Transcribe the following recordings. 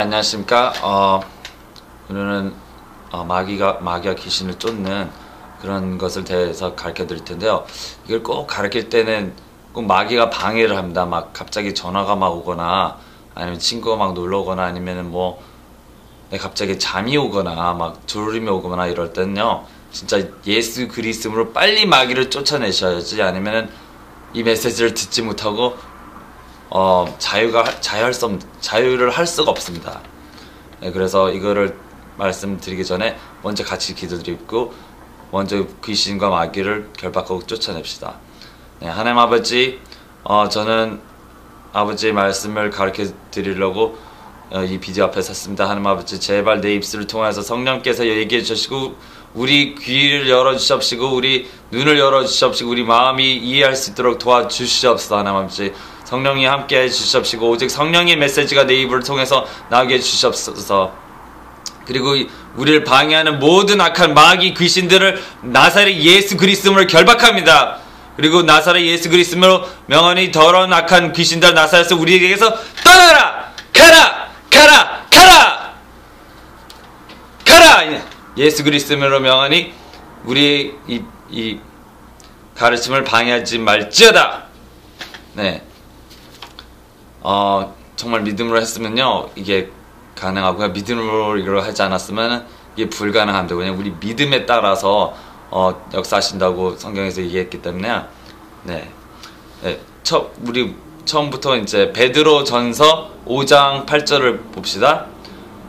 안녕하십니까. 오늘은 마귀가 귀신을 쫓는 그런 것을 대해서 가르쳐 드릴 텐데요. 이걸 꼭 가르칠 때는 꼭 마귀가 방해를 합니다. 막 갑자기 전화가 막 오거나, 아니면 친구가 막 놀러 오거나, 아니면은 갑자기 잠이 오거나 막 졸음이 오거나 이럴 때는요, 진짜 예수 그리스도로 빨리 마귀를 쫓아내셔야지, 아니면은 이 메시지를 듣지 못하고 자유를 할 수가 없습니다. 네, 그래서 이거를 말씀드리기 전에 먼저 같이 기도드리고 먼저 귀신과 마귀를 결박하고 쫓아냅시다. 네, 하나님 아버지, 저는 아버지의 말씀을 가르쳐 드리려고 이 비디오 앞에 섰습니다. 하나님 아버지, 제발 내 입술을 통해서 성령께서 얘기해 주시고 우리 귀를 열어주시옵시고 우리 눈을 열어주시옵시고 우리 마음이 이해할 수 있도록 도와주시옵소서. 하나님 아버지, 성령이 함께 해주시옵시고 오직 성령의 메시지가 내 입을 통해서 나오게 해주시옵소서. 그리고 우리를 방해하는 모든 악한 마귀 귀신들을 나사렛 예수 그리스도로 결박합니다. 그리고 나사렛 예수 그리스도로 명하니 더러운 악한 귀신들 나사렛에서 우리에게서 떠나라! 가라! 가라! 가라! 가라! 예수 그리스도로 명하니 우리의 이 가르침을 방해하지 말지어다. 네. 정말 믿음으로 했으면요, 이게 가능하고요. 믿음으로 이걸 하지 않았으면 이게 불가능합니다. 왜냐면 우리 믿음에 따라서 역사하신다고 성경에서 얘기했기 때문에. 네. 우리 처음부터 이제 베드로 전서 5장 8절을 봅시다.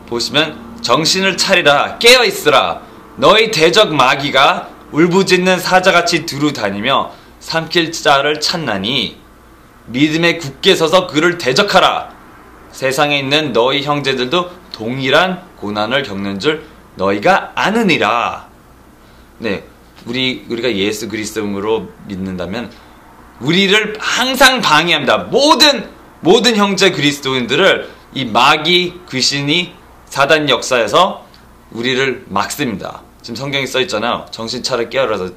보시면, 정신을 차리라, 깨어 있으라. 너희 대적 마귀가 울부짖는 사자같이 두루 다니며 삼킬 자를 찾나니 믿음에 굳게 서서 그를 대적하라. 세상에 있는 너희 형제들도 동일한 고난을 겪는 줄 너희가 아느니라. 네, 우리가 예수 그리스도로 믿는다면 우리를 항상 방해합니다. 모든 형제 그리스도인들을 이 마귀 귀신이 사단 역사에서 우리를 막습니다. 지금 성경에 써 있잖아요. 정신 차려 깨어라서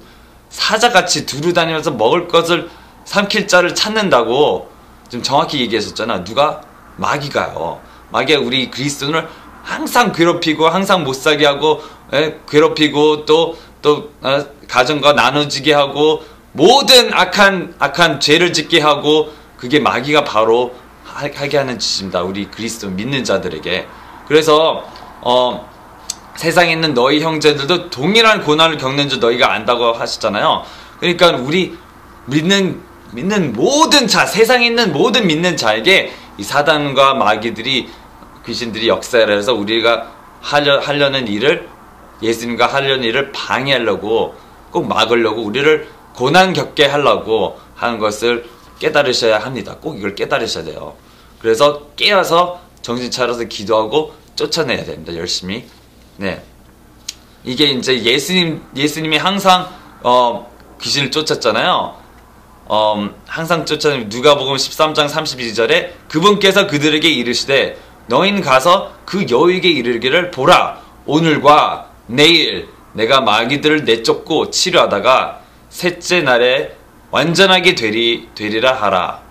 사자같이 두루 다니면서 먹을 것을 삼킬 자를 찾는다고 지금 정확히 얘기했었잖아. 누가? 마귀가요. 마귀가 우리 그리스도인을 항상 괴롭히고 항상 못살게 하고 괴롭히고 또 가정과 나눠지게 하고 모든 악한 죄를 짓게 하고, 그게 마귀가 바로 하게 하는 짓입니다. 우리 그리스도 믿는 자들에게. 그래서 세상에 있는 너희 형제들도 동일한 고난을 겪는 줄 너희가 안다고 하시잖아요. 그러니까 우리 믿는 모든 자, 세상에 있는 모든 믿는 자에게 이 사단과 마귀들이, 귀신들이 역사를 해서 우리가 하려는 일을, 예수님과 하려는 일을 방해하려고, 꼭 막으려고, 우리를 고난 겪게 하려고 하는 것을 깨달으셔야 합니다. 꼭 이걸 깨달으셔야 돼요. 그래서 깨어서 정신 차려서 기도하고 쫓아내야 됩니다. 열심히. 네. 이게 이제 예수님이 항상 귀신을 쫓았잖아요. 항상 쫓아내면 누가복음 13장 32절에 그분께서 그들에게 이르시되 너희는 가서 그 여우에게 이르기를 보라, 오늘과 내일 내가 마귀들을 내쫓고 치료하다가 셋째 날에 완전하게 되리라 하라.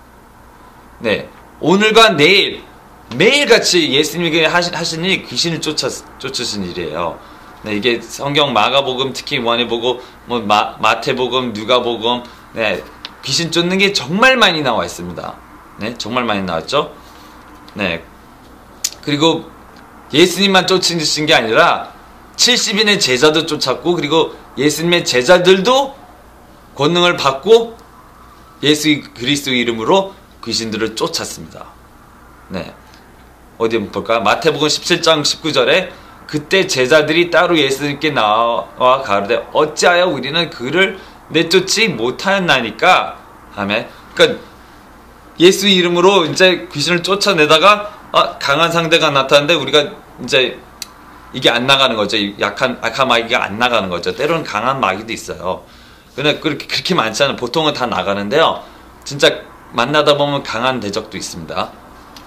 네, 오늘과 내일 매일같이 예수님이 하신 일이 귀신을 쫓으신 일이에요. 네, 이게 성경 마가복음, 특히 요한복음, 마태복음, 누가복음, 네, 귀신 쫓는 게 정말 많이 나와 있습니다. 네, 정말 많이 나왔죠. 네, 그리고 예수님만 쫓으신 게 아니라 70인의 제자도 쫓았고, 그리고 예수님의 제자들도 권능을 받고 예수 그리스도 이름으로 귀신들을 쫓았습니다. 네, 어디 한번 볼까? 마태복음 17장 19절에 그때 제자들이 따로 예수님께 나와 가로되 어찌하여 우리는 그를 내쫓지 못하였나니까 하며, 그러니까 예수 이름으로 이제 귀신을 쫓아내다가 강한 상대가 나타났는데 우리가 이제 이게 안 나가는 거죠. 악한 마귀가 안 나가는 거죠. 때로는 강한 마귀도 있어요. 근데 그렇게 많지 않아요. 보통은 다 나가는데요, 진짜 만나다 보면 강한 대적도 있습니다.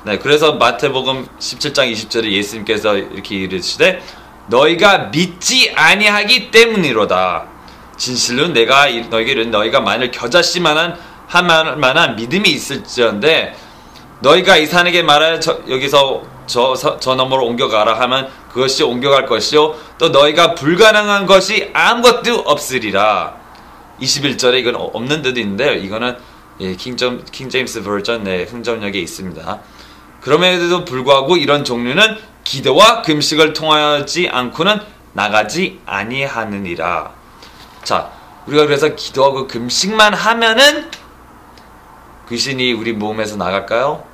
네, 그래서 마태복음 17장 20절에 예수님께서 이렇게 이르시되 너희가 믿지 아니하기 때문이로다. 진실로 내가 너희에게 이르는 너희가 만일 겨자씨만한 할 만한 믿음이 있을지언데 너희가 이 산에게 말하여 여기서 저 너머로 옮겨가라 하면 그것이 옮겨갈 것이요 또 너희가 불가능한 것이 아무것도 없으리라. 21절에 이건 없는 데도 있는데요. 이거는 킹 제임스 버전 흥점역에 있습니다. 그럼에도 불구하고 이런 종류는 기도와 금식을 통하지 않고는 나가지 아니하느니라. 자, 우리가 그래서 기도하고 금식만 하면은 귀신이 우리 몸에서 나갈까요?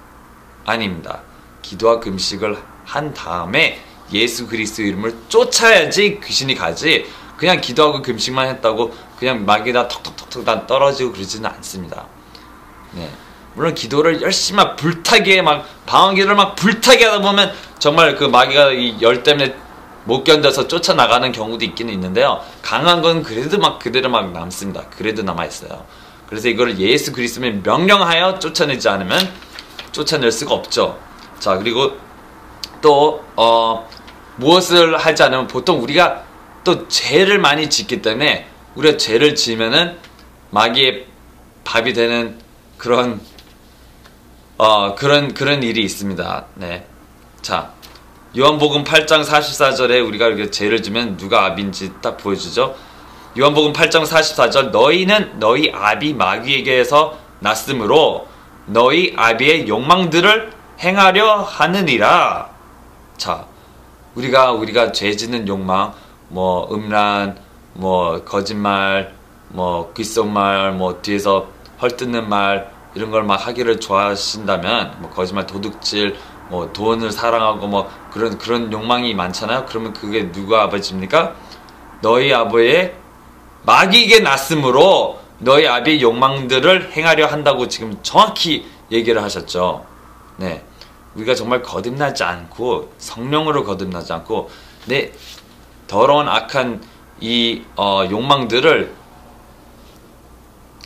아닙니다. 기도와 금식을 한 다음에 예수 그리스도 이름을 쫓아야지 귀신이 가지, 그냥 기도하고 금식만 했다고 그냥 마귀가 턱턱턱턱 다 떨어지고 그러지는 않습니다. 네. 물론 기도를 열심히 막 불타게 막 방언기도를 막 불타게 하다 보면 정말 그 마귀가 이 열 때문에 못 견뎌서 쫓아나가는 경우도 있기는 있는데요. 강한 건 그래도 막 그대로 막 남습니다. 그래도 남아있어요. 그래서 이걸 예수 그리스도의 명령하여 쫓아내지 않으면 쫓아낼 수가 없죠. 자, 그리고 또 무엇을 하지 않으면 보통 우리가 또 죄를 많이 짓기 때문에 우리가 죄를 지으면은 마귀의 밥이 되는 그런 일이 있습니다. 네. 자, 요한복음 8장 44절에 우리가 이렇게 죄를 지면 누가 압인지 딱 보여주죠. 요한복음 8장 44절 너희는 너희 아비 마귀에게서 났으므로 너희 아비의 욕망들을 행하려 하느니라. 자, 우리가 죄 짓는 욕망, 뭐 음란, 뭐 거짓말, 뭐 귓속말, 뭐 뒤에서 헐뜯는 말 이런 걸 막 하기를 좋아하신다면, 뭐 거짓말, 도둑질, 뭐 돈을 사랑하고 뭐 그런 욕망이 많잖아요. 그러면 그게 누가 아버지입니까? 너희 아버의 마귀에게 났으므로 너희 아비의 욕망들을 행하려 한다고 지금 정확히 얘기를 하셨죠. 네, 우리가 정말 거듭나지 않고 성령으로 거듭나지 않고 내 더러운 악한 이 욕망들을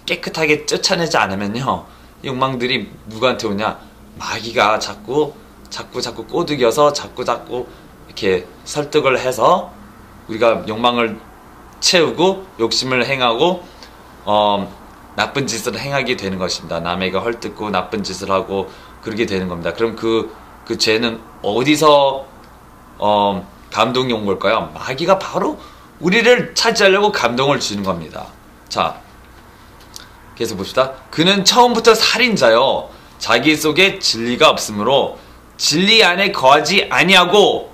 깨끗하게 쫓아내지 않으면요, 욕망들이 누구한테 오냐? 마귀가 자꾸 꼬드겨서 자꾸 이렇게 설득을 해서 우리가 욕망을 채우고 욕심을 행하고 나쁜 짓을 행하게 되는 것입니다. 남에게 헐뜯고 나쁜 짓을 하고 그렇게 되는 겁니다. 그럼 그 죄는 어디서 감동이 온 걸까요? 마귀가 바로 우리를 차지하려고 감동을 주는 겁니다. 자, 계속 봅시다. 그는 처음부터 살인자요 자기 속에 진리가 없으므로 진리 안에 거하지 아니하고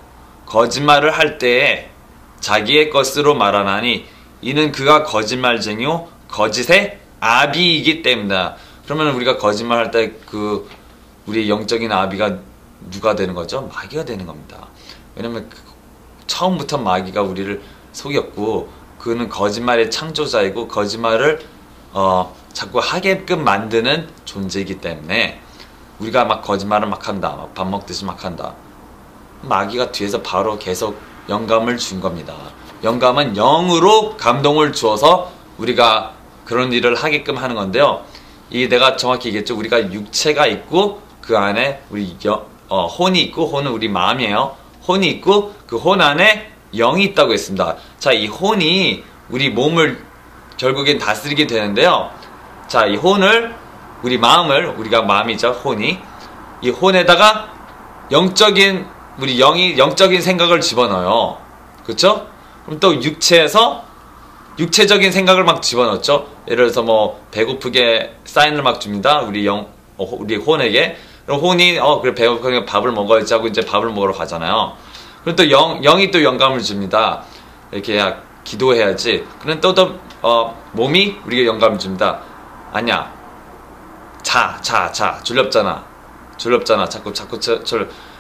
거짓말을 할 때에 자기의 것으로 말하나니 이는 그가 거짓말쟁이요 거짓의 아비이기 때문이다. 그러면 우리가 거짓말할 때 우리 영적인 아비가 누가 되는 거죠? 마귀가 되는 겁니다. 왜냐면 처음부터 마귀가 우리를 속였고 그는 거짓말의 창조자이고 거짓말을 자꾸 하게끔 만드는 존재이기 때문에 우리가 막 거짓말을 막 한다, 막 밥 먹듯이 막 한다, 마귀가 뒤에서 바로 계속 영감을 준 겁니다. 영감은 영으로 감동을 주어서 우리가 그런 일을 하게끔 하는 건데요. 이게 내가 정확히 얘기했죠. 우리가 육체가 있고 그 안에 우리 혼이 있고, 혼은 우리 마음이에요. 혼이 있고 그 혼 안에 영이 있다고 했습니다. 자, 이 혼이 우리 몸을 결국엔 다스리게 되는데요. 자, 이 혼을, 우리 마음을, 우리가 마음이죠, 혼이. 이 혼에다가 우리 영이 영적인 생각을 집어넣어요. 그쵸? 그럼 또 육체에서 육체적인 생각을 막 집어넣었죠. 예를 들어서 뭐 배고프게 사인을 막 줍니다. 우리 혼에게. 그럼 혼이 그래 배고프게 밥을 먹어야지 하고 이제 밥을 먹으러 가잖아요. 그럼 또 영이 또 영감을 줍니다. 이렇게 기도해야지. 그럼 또 몸이 우리가 영감을 줍니다. 아니야. 자. 졸렵잖아. 자꾸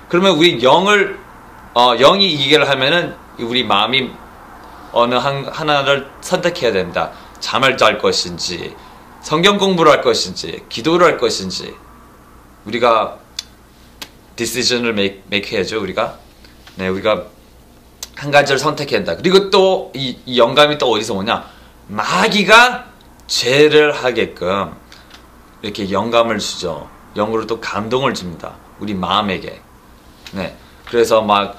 그러면 우리 영이 이기를 하면은 우리 마음이 어느 하나를 선택해야 된다. 잠을 잘 것인지, 성경 공부를 할 것인지, 기도를 할 것인지, 우리가 decision을 make 해야죠. 우리가 한 가지를 선택해야 한다. 그리고 또 이 영감이 또 어디서 오냐? 마귀가 죄를 하게끔 이렇게 영감을 주죠. 영으로 또 감동을 줍니다. 우리 마음에게. 네. 그래서 막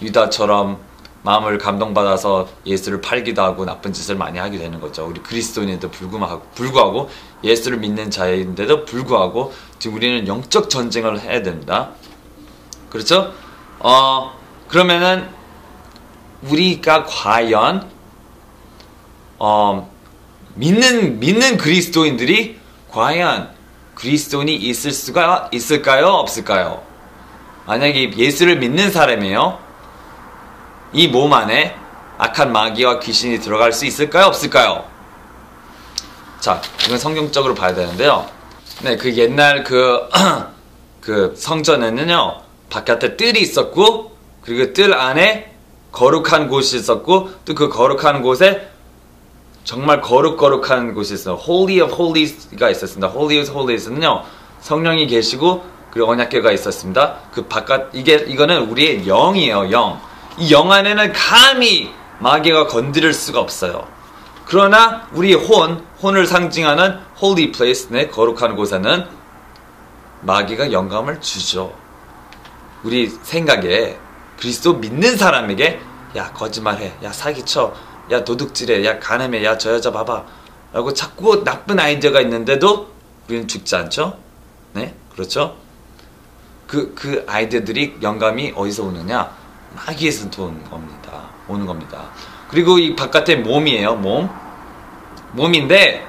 유다처럼 마음을 감동받아서 예수를 팔기도 하고 나쁜 짓을 많이 하게 되는 거죠. 우리 그리스도인에도 불구하고 예수를 믿는 자인데도 불구하고 지금 우리는 영적 전쟁을 해야 됩니다. 그렇죠? 그러면은 우리가 과연 믿는 그리스도인들이 과연 그리스도인이 있을 수가 있을까요? 없을까요? 만약에 예수를 믿는 사람이에요. 이 몸 안에 악한 마귀와 귀신이 들어갈 수 있을까요? 없을까요? 자, 이건 성경적으로 봐야 되는데요. 네, 그 옛날 그 성전에는요, 바깥에 뜰이 있었고, 그리고 뜰 안에 거룩한 곳이 있었고, 또 그 거룩한 곳에 정말 거룩한 곳이 있어요. Holy of Holies가 있었습니다. Holy of Holies는요, 성령이 계시고, 그리고 언약궤가 있었습니다. 그 바깥, 이거는 우리의 영이에요, 영. 이 영 안에는 감히 마귀가 건드릴 수가 없어요. 그러나 우리 혼을 상징하는 Holy Place, 네, 거룩한 곳에는 마귀가 영감을 주죠. 우리 생각에 그리스도 믿는 사람에게 야 거짓말해, 야 사기쳐, 야 도둑질해, 야 간음해, 야 저 여자 봐봐 라고 자꾸 나쁜 아이디어가 있는데도 우리는 죽지 않죠? 네, 그렇죠? 그 아이디어들이 영감이 어디서 오느냐? 마귀에서 오는 겁니다. 그리고 이 바깥에 몸이에요. 몸인데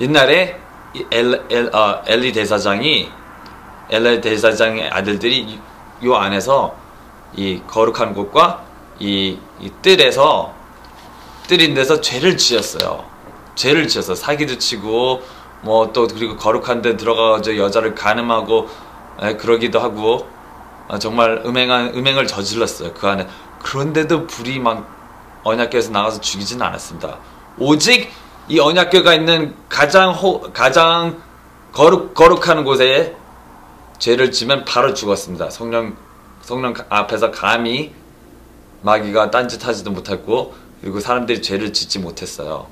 옛날에 엘리 대사장의 아들들이 요 안에서 이 거룩한 곳과 이 뜰인 데서 죄를 지었어요. 사기도 치고 뭐 또 그리고 거룩한 데 들어가서 여자를 간음하고 그러기도 하고 정말 음행을 저질렀어요. 그 안에. 그런데도 불이 막 언약궤에서 나가서 죽이지는 않았습니다. 오직 이 언약궤가 있는 가장 거룩한 곳에 죄를 지면 바로 죽었습니다. 성령 앞에서 감히 마귀가 딴짓하지도 못했고, 그리고 사람들이 죄를 짓지 못했어요.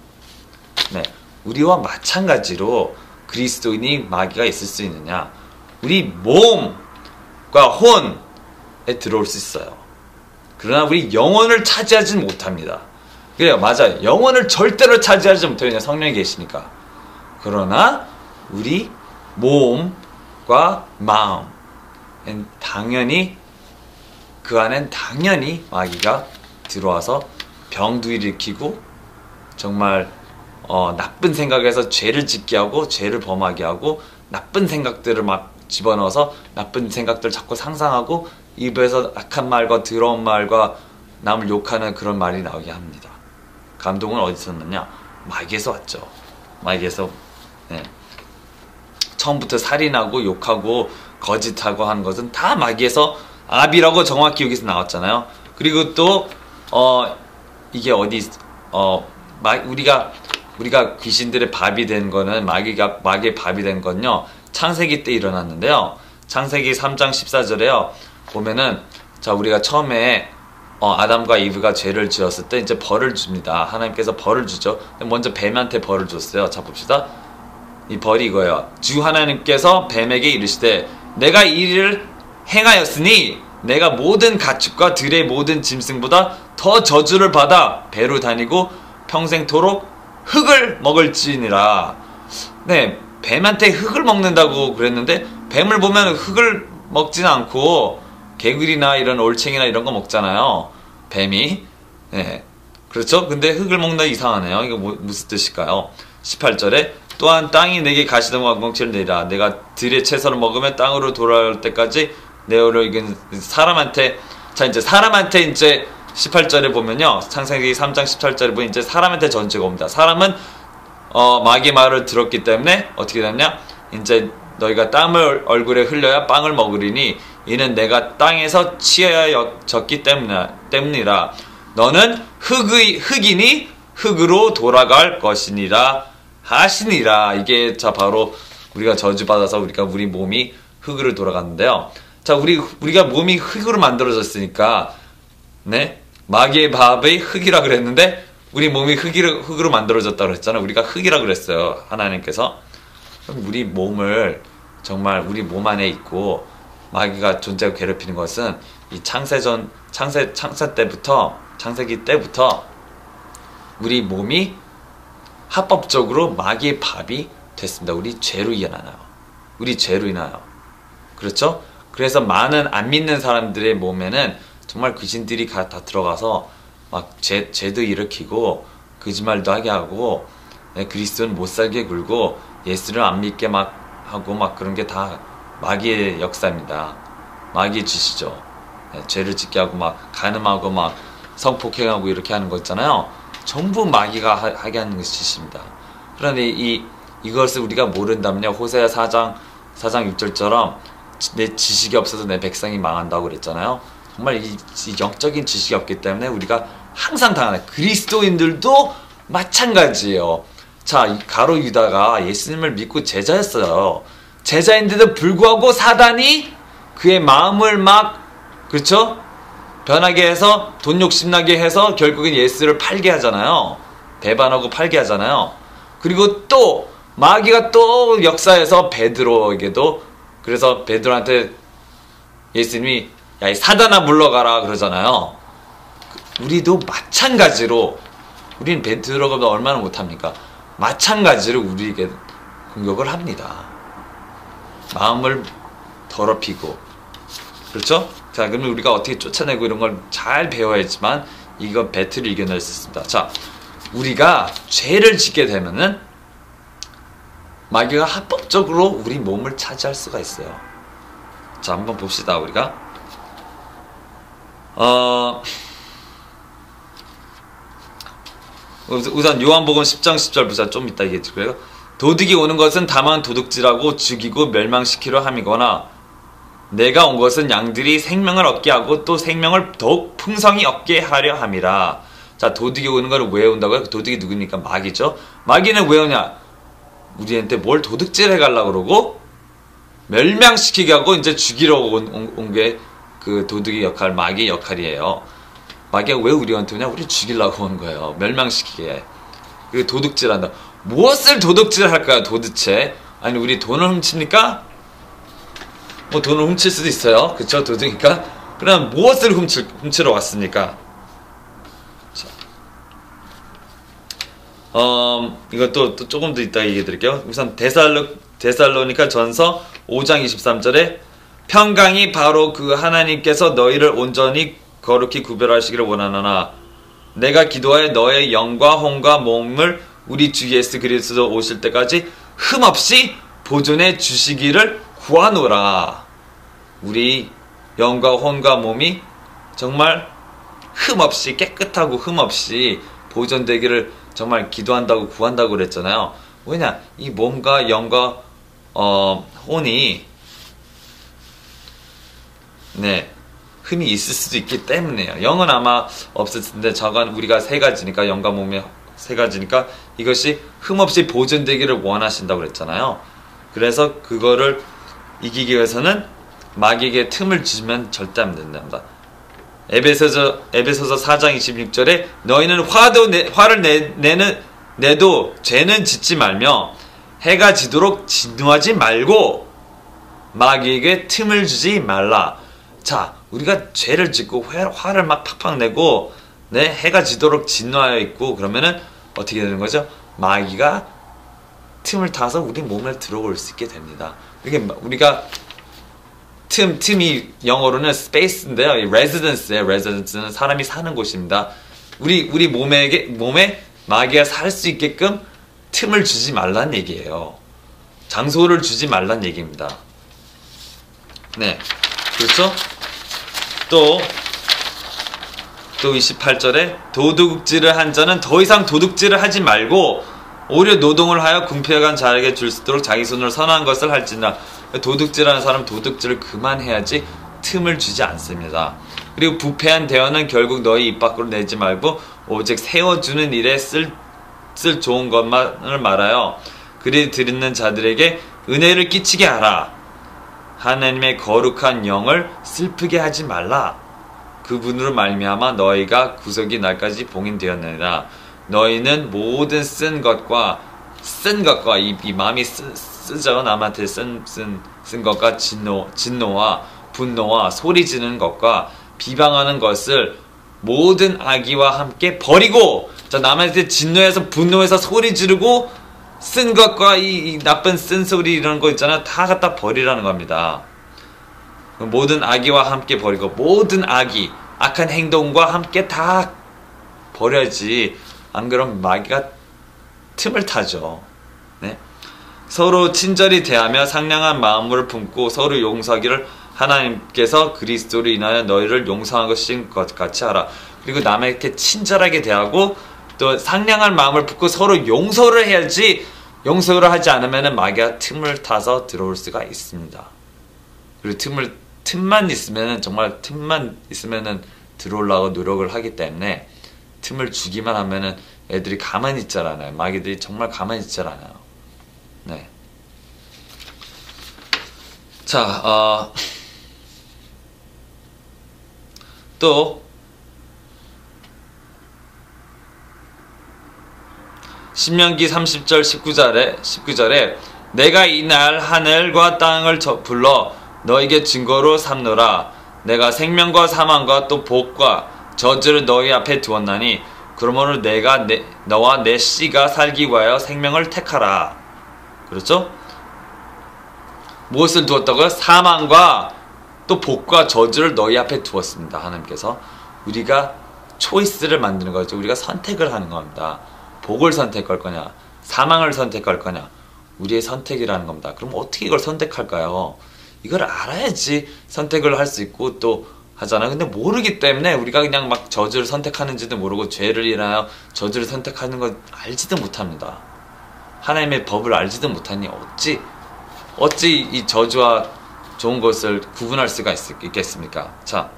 네, 우리와 마찬가지로 그리스도인이 마귀가 있을 수 있느냐? 우리 몸과 혼에 들어올 수 있어요. 그러나 우리 영혼을 차지하지는 못합니다. 그래요, 맞아요. 영혼을 절대로 차지하지 못해요. 그냥 성령이 계시니까. 그러나 우리 몸과 마음, 당연히 그 안엔 당연히 마귀가 들어와서 병도 일으키고 정말 나쁜 생각에서 죄를 짓게 하고 죄를 범하게 하고 나쁜 생각들을 막 집어넣어서 나쁜 생각들을 자꾸 상상하고 입에서 악한 말과 더러운 말과 남을 욕하는 그런 말이 나오게 합니다. 감동은 어디서 났냐? 마귀에서 왔죠. 마귀에서. 네. 처음부터 살인하고 욕하고 거짓하고 하는 것은 다 마귀에서, 아비라고 정확히 여기서 나왔잖아요. 그리고 또 이게 우리가 귀신들의 밥이 된 거는, 마귀의 밥이 된 건요, 창세기 때 일어났는데요. 창세기 3장 14절에요 보면은, 자, 우리가 처음에 아담과 이브가 죄를 지었을 때 이제 벌을 줍니다. 하나님께서 벌을 주죠. 먼저 뱀한테 벌을 줬어요. 자, 봅시다. 이 벌이 이거예요. 주 하나님께서 뱀에게 이르시되 내가 이 일을 행하였으니 내가 모든 가축과 들의 모든 짐승보다 더 저주를 받아 배로 다니고 평생토록 흙을 먹을지니라. 네, 뱀한테 흙을 먹는다고 그랬는데, 뱀을 보면 흙을 먹지는 않고 개구리나 이런 올챙이나 이런 거 먹잖아요, 뱀이. 네, 그렇죠? 근데 흙을 먹는다, 이상하네요. 이거 무슨 뜻일까요? 18절에 또한 땅이 내게 가시덤과 안광채를 내리라. 내가 들의 채소를 먹으면 땅으로 돌아올 때까지 내어를 이긴 사람한테. 자, 이제 사람한테 이제 18절에 보면요, 창세기 3장 18절에 보면 이제 사람한테 전제가 옵니다. 사람은 마귀의 말을 들었기 때문에 어떻게 됐냐? 이제 너희가 땀을 얼굴에 흘려야 빵을 먹으리니 이는 내가 땅에서 치어졌기 때문이라. 너는 흙이니 흙으로 돌아갈 것이니라 하시니라. 이게 자 바로 우리가 저주받아서 우리 몸이 흙으로 돌아갔는데요. 자, 우리가 몸이 흙으로 만들어졌으니까, 네, 마귀의 밥이 흙이라 그랬는데 우리 몸이 흙으로 만들어졌다고 그랬잖아요. 우리가 흙이라 그랬어요, 하나님께서. 그럼 우리 몸을 정말 우리 몸 안에 있고 마귀가 존재하고 괴롭히는 것은 이 창세기 때부터 우리 몸이 합법적으로 마귀의 밥이 됐습니다. 우리 죄로 인하여. 그렇죠? 그래서 많은 안 믿는 사람들의 몸에는 정말 귀신들이 다 들어가서 막 죄도 일으키고 거짓말도 하게 하고 그리스도는 못 살게 굴고 예수를 안 믿게 막 하고 막 그런 게 다 마귀의 역사입니다. 마귀의 짓이죠. 죄를 짓게 하고 막 간음하고 막 성폭행하고 이렇게 하는 거 있잖아요. 전부 마귀가 하게 하는 것이 짓입니다. 그런데 이것을 우리가 모른다면요, 호세아 4장 6절처럼 내 지식이 없어서 내 백성이 망한다고 그랬잖아요. 정말 이 영적인 지식이 없기 때문에 우리가 항상 당하는, 그리스도인들도 마찬가지예요. 자, 이 가룟 유다가 예수님을 믿고 제자였어요. 제자인데도 불구하고 사단이 그의 마음을 막, 그렇죠? 변하게 해서 돈 욕심나게 해서 결국엔 예수를 팔게 하잖아요. 배반하고 팔게 하잖아요. 그리고 또 마귀가 또 역사에서 베드로에게도, 그래서 베드로한테 예수님이 야, 이 사단아 물러가라 그러잖아요. 우리도 마찬가지로, 우린 베드로가 얼마나 못합니까? 마찬가지로 우리에게 공격을 합니다. 마음을 더럽히고, 그렇죠? 자, 그러면 우리가 어떻게 쫓아내고 이런 걸 잘 배워야지만 이거 배틀을 이겨낼 수 있습니다. 자, 우리가 죄를 짓게 되면은 마귀가 합법적으로 우리 몸을 차지할 수가 있어요. 자, 한번 봅시다. 우리가 우선 요한복음 10장 10절 보자. 좀 이따 얘기해줄게요. 도둑이 오는 것은 다만 도둑질하고 죽이고 멸망시키려 함이거나 내가 온 것은 양들이 생명을 얻게 하고 또 생명을 더욱 풍성히 얻게 하려 함이라. 자, 도둑이 오는 걸 왜 온다고요? 도둑이 누굽니까? 마귀죠. 마귀는 왜 오냐? 우리한테 뭘 도둑질 해가려고 그러고 멸망시키게 하고 이제 죽이러 온 게 그 도둑의 역할, 마귀의 역할이에요. 마귀가 왜 우리한테 오냐? 우리 죽이려고 온 거예요. 멸망시키게. 그리고 도둑질한다. 무엇을 도둑질 할까요? 도대체? 아니, 우리 돈을 훔칩니까? 뭐 돈을 훔칠 수도 있어요. 그쵸? 도둑이니까. 그럼 무엇을 훔치러 왔습니까? 자, 이것도 또 조금 더 이따 얘기해 드릴게요. 우선 데살로니가 전서 5장 23절에 평강이 바로 그 하나님께서 너희를 온전히 거룩히 구별하시기를 원하노나 내가 기도하여 너의 영과 혼과 몸을 우리 주 예수 그리스도 오실 때까지 흠없이 보존해 주시기를 구하노라. 우리 영과 혼과 몸이 정말 흠없이, 깨끗하고 흠없이 보존되기를 정말 기도한다고 구한다고 그랬잖아요. 왜냐? 이 몸과 영과 혼이 흠이 있을 수도 있기 때문에요. 영은 아마 없을 텐데 저건 우리가 세 가지니까, 영과 몸이 세 가지니까 이것이 흠없이 보존되기를 원하신다고 그랬잖아요. 그래서 그거를 이기기 위해서는 마귀에게 틈을 주면 절대 안 된답니다. 에베소서 4장 26절에 너희는 화를 내도 죄는 짓지 말며 해가 지도록 진노하지 말고 마귀에게 틈을 주지 말라. 자, 우리가 죄를 짓고 화를 막 팍팍 내고 해가 지도록 진노하여 있고 그러면은 어떻게 되는 거죠? 마귀가 틈을 타서 우리 몸에 들어올 수 있게 됩니다. 이게 우리가 틈이 영어로는 space인데요. residence예요. residence는 사람이 사는 곳입니다. 우리 몸에 마귀가 살 수 있게끔 틈을 주지 말란 얘기예요. 장소를 주지 말란 얘기입니다. 네, 그렇죠? 또 28절에 도둑질을 한 자는 더 이상 도둑질을 하지 말고 오히려 노동을 하여 궁핍한 자에게 줄 수 있도록 자기 손으로 선한 것을 할지니라. 도둑질하는 사람 도둑질을 그만해야지 틈을 주지 않습니다. 그리고 부패한 대언은 결국 너희 입 밖으로 내지 말고 오직 세워주는 일에 쓸 좋은 것만을 말하여 그리 드리는 자들에게 은혜를 끼치게 하라. 하나님의 거룩한 영을 슬프게 하지 말라. 그분으로 말미암아 너희가 구속이 날까지 봉인되었느니라. 너희는 모든 쓴 것과 이 마음이 쓰죠. 남한테 쓴 것과 진노와 분노와 소리 지르는 것과 비방하는 것을 모든 악의와 함께 버리고, 자, 남한테 진노해서 분노해서 소리 지르고 쓴 것과 이 나쁜 쓴소리 이런 거 있잖아, 다 갖다 버리라는 겁니다. 모든 악의와 함께 버리고 모든 악의, 악한 행동과 함께 다 버려야지. 안 그러면 마귀가 틈을 타죠. 네? 서로 친절히 대하며 상냥한 마음을 품고 서로 용서하기를 하나님께서 그리스도로 인하여 너희를 용서한 것인 것 같이 하라. 그리고 남에게 친절하게 대하고 또 상냥한 마음을 품고 서로 용서를 해야지. 용서를 하지 않으면 마귀가 틈을 타서 들어올 수가 있습니다. 그리고 틈만 있으면 정말 틈만 있으면 들어오려고 노력을 하기 때문에 틈을 주기만 하면은 애들이 가만히 있질 않아요. 마귀들이 정말 가만히 있질 않아요. 네. 자, 또 신명기 30절 19절에 내가 이날 하늘과 땅을 불러 너에게 증거로 삼노라. 내가 생명과 사망과 또 복과 저주를 너희 앞에 두었나니 그러므로 내가 너와 내 씨가 살기 위하여 생명을 택하라. 그렇죠? 무엇을 두었다고요? 사망과 또 복과 저주를 너희 앞에 두었습니다. 하나님께서 우리가 초이스를 만드는 거죠. 우리가 선택을 하는 겁니다. 복을 선택할 거냐, 사망을 선택할 거냐, 우리의 선택이라는 겁니다. 그럼 어떻게 이걸 선택할까요? 이걸 알아야지 선택을 할 수 있고 또 하잖아요. 근데 모르기 때문에 우리가 그냥 막 저주를 선택하는지도 모르고 죄를 인하여 저주를 선택하는 걸 알지도 못합니다. 하나님의 법을 알지도 못하니 어찌 이 저주와 좋은 것을 구분할 수가 있겠습니까? 자,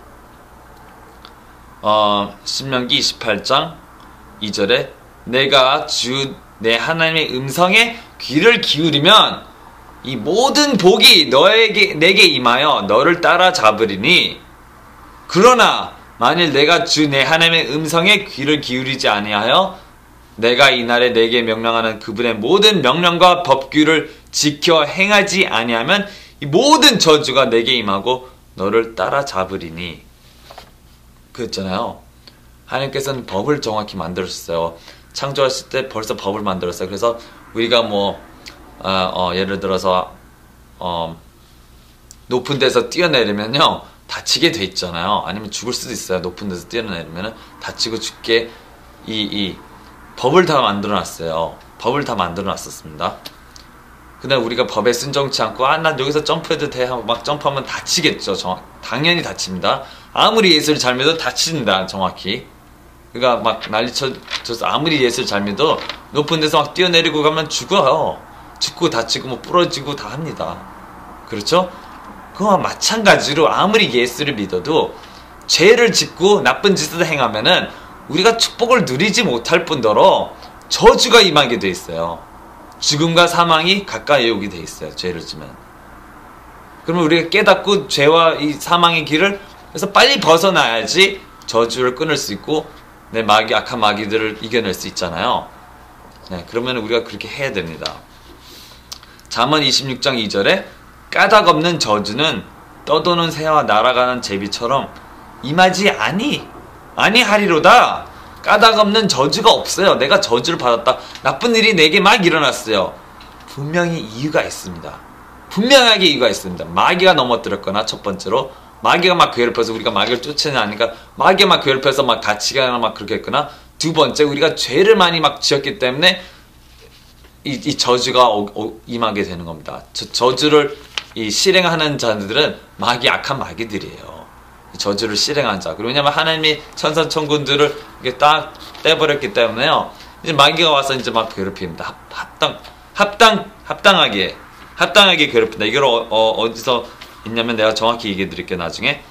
신명기 28장 2절에 내가 주 내 하나님의 음성에 귀를 기울이면 이 모든 복이 내게 임하여 너를 따라잡으리니 그러나 만일 내가 주 내 하나님의 음성에 귀를 기울이지 아니하여 내가 이날에 내게 명령하는 그분의 모든 명령과 법규를 지켜 행하지 아니하면 이 모든 저주가 내게 임하고 너를 따라잡으리니. 그랬잖아요. 하나님께서는 법을 정확히 만들었어요. 창조하실 때 벌써 법을 만들었어요. 그래서 우리가 예를 들어서 높은 데서 뛰어내리면요 다치게 돼 있잖아요. 아니면 죽을 수도 있어요. 높은 데서 뛰어내리면 다치고 죽게 이 법을 다 만들어놨어요. 법을 다 만들어놨었습니다. 근데 우리가 법에 순종치 않고 난 여기서 점프해도 돼 하고 막 점프하면 다치겠죠. 당연히 다칩니다. 아무리 예수를 잘 믿어도 다칩니다. 정확히. 그러니까 막 난리쳐서 아무리 예수를 잘 믿어도 높은 데서 막 뛰어내리고 가면 죽어요. 죽고 다치고 부러지고 다 합니다. 그렇죠? 그와 마찬가지로 아무리 예수를 믿어도 죄를 짓고 나쁜 짓을 행하면은 우리가 축복을 누리지 못할 뿐더러 저주가 임하게 돼 있어요. 죽음과 사망이 가까이 오게 돼 있어요. 죄를 지면. 그러면 우리가 깨닫고 죄와 이 사망의 길을 그래서 빨리 벗어나야지 저주를 끊을 수 있고 내 악한 마귀들을 이겨낼 수 있잖아요. 네, 그러면 우리가 그렇게 해야 됩니다. 잠언 26장 2절에 까닭 없는 저주는 떠도는 새와 날아가는 제비처럼 임하지 아니하리로다. 까닭 없는 저주가 없어요. 내가 저주를 받았다. 나쁜 일이 내게 막 일어났어요. 분명히 이유가 있습니다. 분명하게 이유가 있습니다. 마귀가 넘어뜨렸거나 첫 번째로 마귀가 막 괴롭혀서 우리가 마귀를 쫓아내니까 마귀가 막 괴롭혀서 막 다치게 하거나 막 그렇게 했거나 두 번째 우리가 죄를 많이 막 지었기 때문에 이 저주가 임하게 되는 겁니다. 저주를 실행하는 자들은 악한 마귀들이에요. 저주를 실행한 자. 그리고 왜냐면 하나님이 천사천군들을 이렇게 딱 떼버렸기 때문에요. 이제 마귀가 와서 이제 막 괴롭힙니다. 합당하게 괴롭힌다. 이걸 어디서 있냐면 내가 정확히 얘기해 드릴게요. 나중에.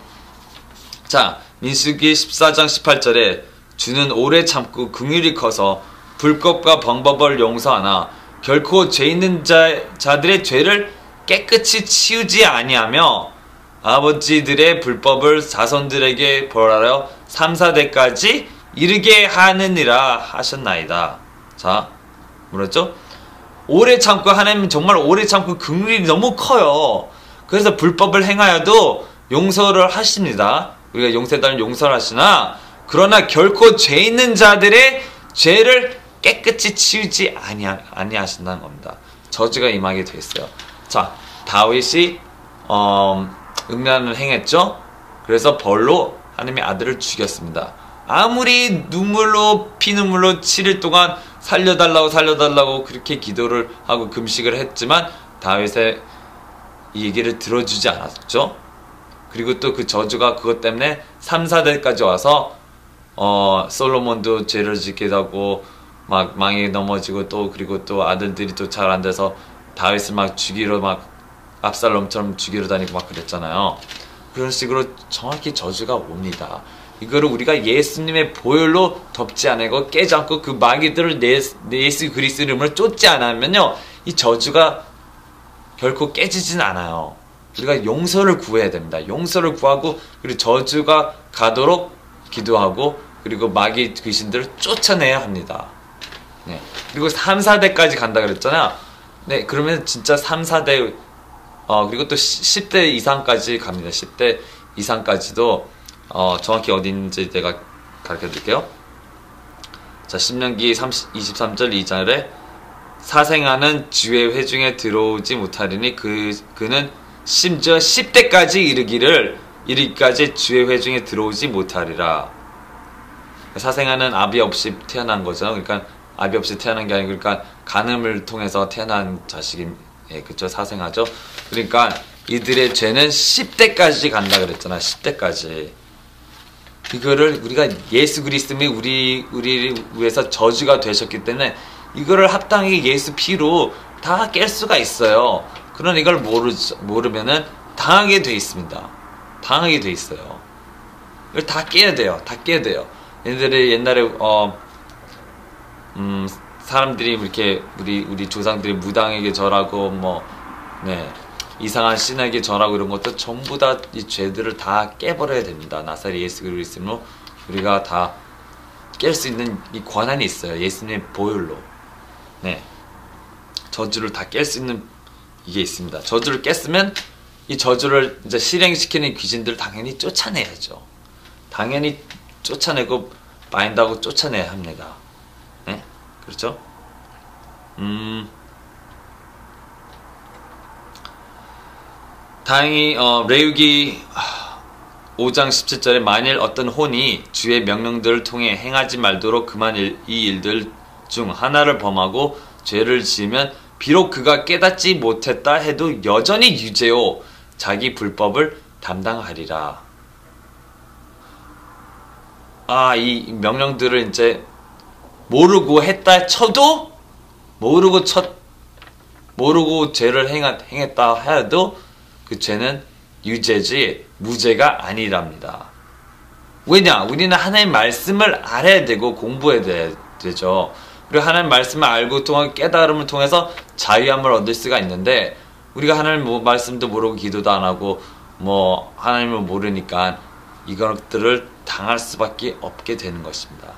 자, 민수기 14장 18절에 주는 오래 참고 긍휼이 커서 불법과 방법을 용서하나 결코 죄 있는 자들의 죄를 깨끗이 치우지 아니하며 아버지들의 불법을 자손들에게 벌하여 3, 4대까지 이르게 하느니라 하셨나이다. 자, 뭐랬죠? 오래 참고 하나님은 정말 오래 참고 긍휼이 너무 커요. 그래서 불법을 행하여도 용서를 하십니다. 우리가 용서해달라는 용서를 하시나 그러나 결코 죄 있는 자들의 죄를 깨끗이 치우지 아니하신다는 겁니다. 저주가 임하게 돼 있어요. 자, 다윗이 음란을 행했죠. 그래서 벌로 하나님의 아들을 죽였습니다. 아무리 눈물로 피눈물로 7일 동안 살려달라고 그렇게 기도를 하고 금식을 했지만 다윗의 이 얘기를 들어주지 않았죠. 그리고 또 그 저주가 그것 때문에 3, 4대까지 와서 솔로몬도 죄를 짓게 되고 막 망에 넘어지고 또 그리고 또 아들들이 또 잘 안 돼서 다윗을 막 죽이러 막 압살롬처럼 죽이러 다니고 막 그랬잖아요. 그런 식으로 정확히 저주가 옵니다. 이거를 우리가 예수님의 보혈로 덮지 않고 깨지 않고 그 마귀들을 예수 그리스도 이름으로 쫓지 않으면요, 이 저주가 결코 깨지진 않아요. 우리가 용서를 구해야 됩니다. 용서를 구하고 그리고 저주가 가도록 기도하고 그리고 마귀 귀신들을 쫓아내야 합니다. 네. 그리고 3, 4대까지 간다 그랬잖아요. 네, 그러면 진짜 3, 4대 그리고 또 10대 이상까지 갑니다. 10대 이상까지도 정확히 어디 있는지 내가 가르쳐 드릴게요. 자, 신명기 23절 2절에 사생아는 주의 회중에 들어오지 못하리니 그는 심지어 10대까지 이르기까지 주의 회중에 들어오지 못하리라. 사생아는 아비 없이 태어난 거죠. 그러니까 아비 없이 태어난 게 아니고 그러니까 간음을 통해서 태어난 자식이 그쵸, 사생아죠. 그러니까 이들의 죄는 10대까지 간다 그랬잖아. 10대까지. 이거를 우리가 예수 그리스도님이 우리를 위해서 저주가 되셨기 때문에 이거를 합당히 예수 피로 다 깰 수가 있어요. 그러나 이걸 모르면은 당하게 돼 있습니다. 당하게 돼 있어요. 이걸 다 깨야 돼요. 다 깨야 돼요. 옛날에 사람들이 이렇게 우리 조상들이 무당에게 절하고 이상한 신에게 절하고 이런 것도 전부 다 이 죄들을 다 깨버려야 됩니다. 나사렛 예수 그리스도로 우리가 다 깰 수 있는 이 권한이 있어요. 예수님의 보혈로. 네. 저주를 다 깰 수 있는 이게 있습니다. 저주를 깼으면 이 저주를 이제 실행시키는 귀신들 당연히 쫓아내야죠. 당연히 쫓아내고 바인드하고 쫓아내야 합니다. 네? 그렇죠? 다행히 레위기 5장 17절에 만일 어떤 혼이 주의 명령들을 통해 행하지 말도록 그만 이 일들 중 하나를 범하고 죄를 지으면 비록 그가 깨닫지 못했다 해도 여전히 유죄요 자기 불법을 담당하리라. 이 명령들을 이제 모르고 했다 쳐도 모르고 죄를 행했다 해도 그 죄는 유죄지 무죄가 아니랍니다. 왜냐? 우리는 하나님의 말씀을 알아야 되고 공부해야 되죠. 그리고 하나님의 말씀을 알고 통한 깨달음을 통해서 자유함을 얻을 수가 있는데 우리가 하나님 말씀도 모르고 기도도 안 하고 하나님을 모르니까 이것들을 당할 수밖에 없게 되는 것입니다.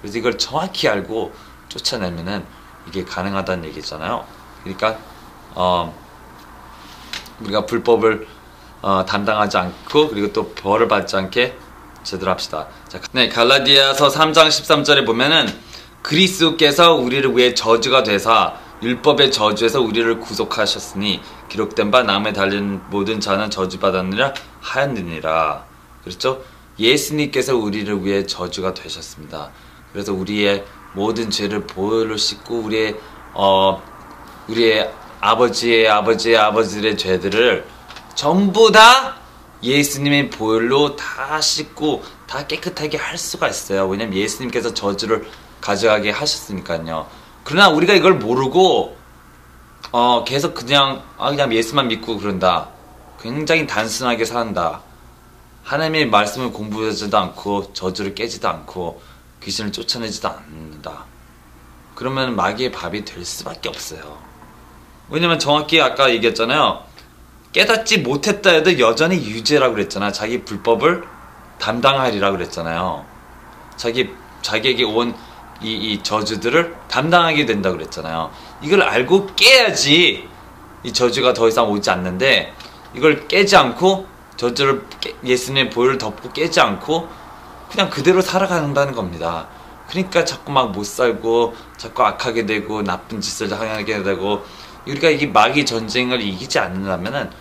그래서 이걸 정확히 알고 쫓아내면은 이게 가능하다는 얘기잖아요. 그러니까 우리가 불법을 담당하지 않고 그리고 또 벌을 받지 않게 제대로 합시다. 자, 네, 갈라디아서 3장 13절에 보면은 그리스도께서 우리를 위해 저주가 되사 율법의 저주에서 우리를 구속하셨으니 기록된 바 남에 달린 모든 자는 저주받았느라 하였느니라. 그렇죠? 예수님께서 우리를 위해 저주가 되셨습니다. 그래서 우리의 모든 죄를 보혈로 씻고 우리의 아버지들의 죄들을 전부 다 예수님의 보혈로 다 씻고 다 깨끗하게 할 수가 있어요. 왜냐면 예수님께서 저주를 가져가게 하셨으니까요. 그러나 우리가 이걸 모르고 계속 그냥 예수만 믿고 그런다. 굉장히 단순하게 산다. 하나님의 말씀을 공부하지도 않고 저주를 깨지도 않고 귀신을 쫓아내지도 않는다. 그러면 마귀의 밥이 될 수밖에 없어요. 왜냐면 정확히 아까 얘기했잖아요. 깨닫지 못했다 해도 여전히 유죄라고 그랬잖아. 자기 불법을 담당하리라고 그랬잖아요. 자기에게 온 이 저주들을 담당하게 된다고 그랬잖아요. 이걸 알고 깨야지 이 저주가 더 이상 오지 않는데 이걸 깨지 않고 저주를 예수님의 보혈을 덮고 깨지 않고 그냥 그대로 살아간다는 겁니다. 그러니까 자꾸 막 못 살고 자꾸 악하게 되고 나쁜 짓을 하게 되고 우리가 이 마귀 전쟁을 이기지 않는다면은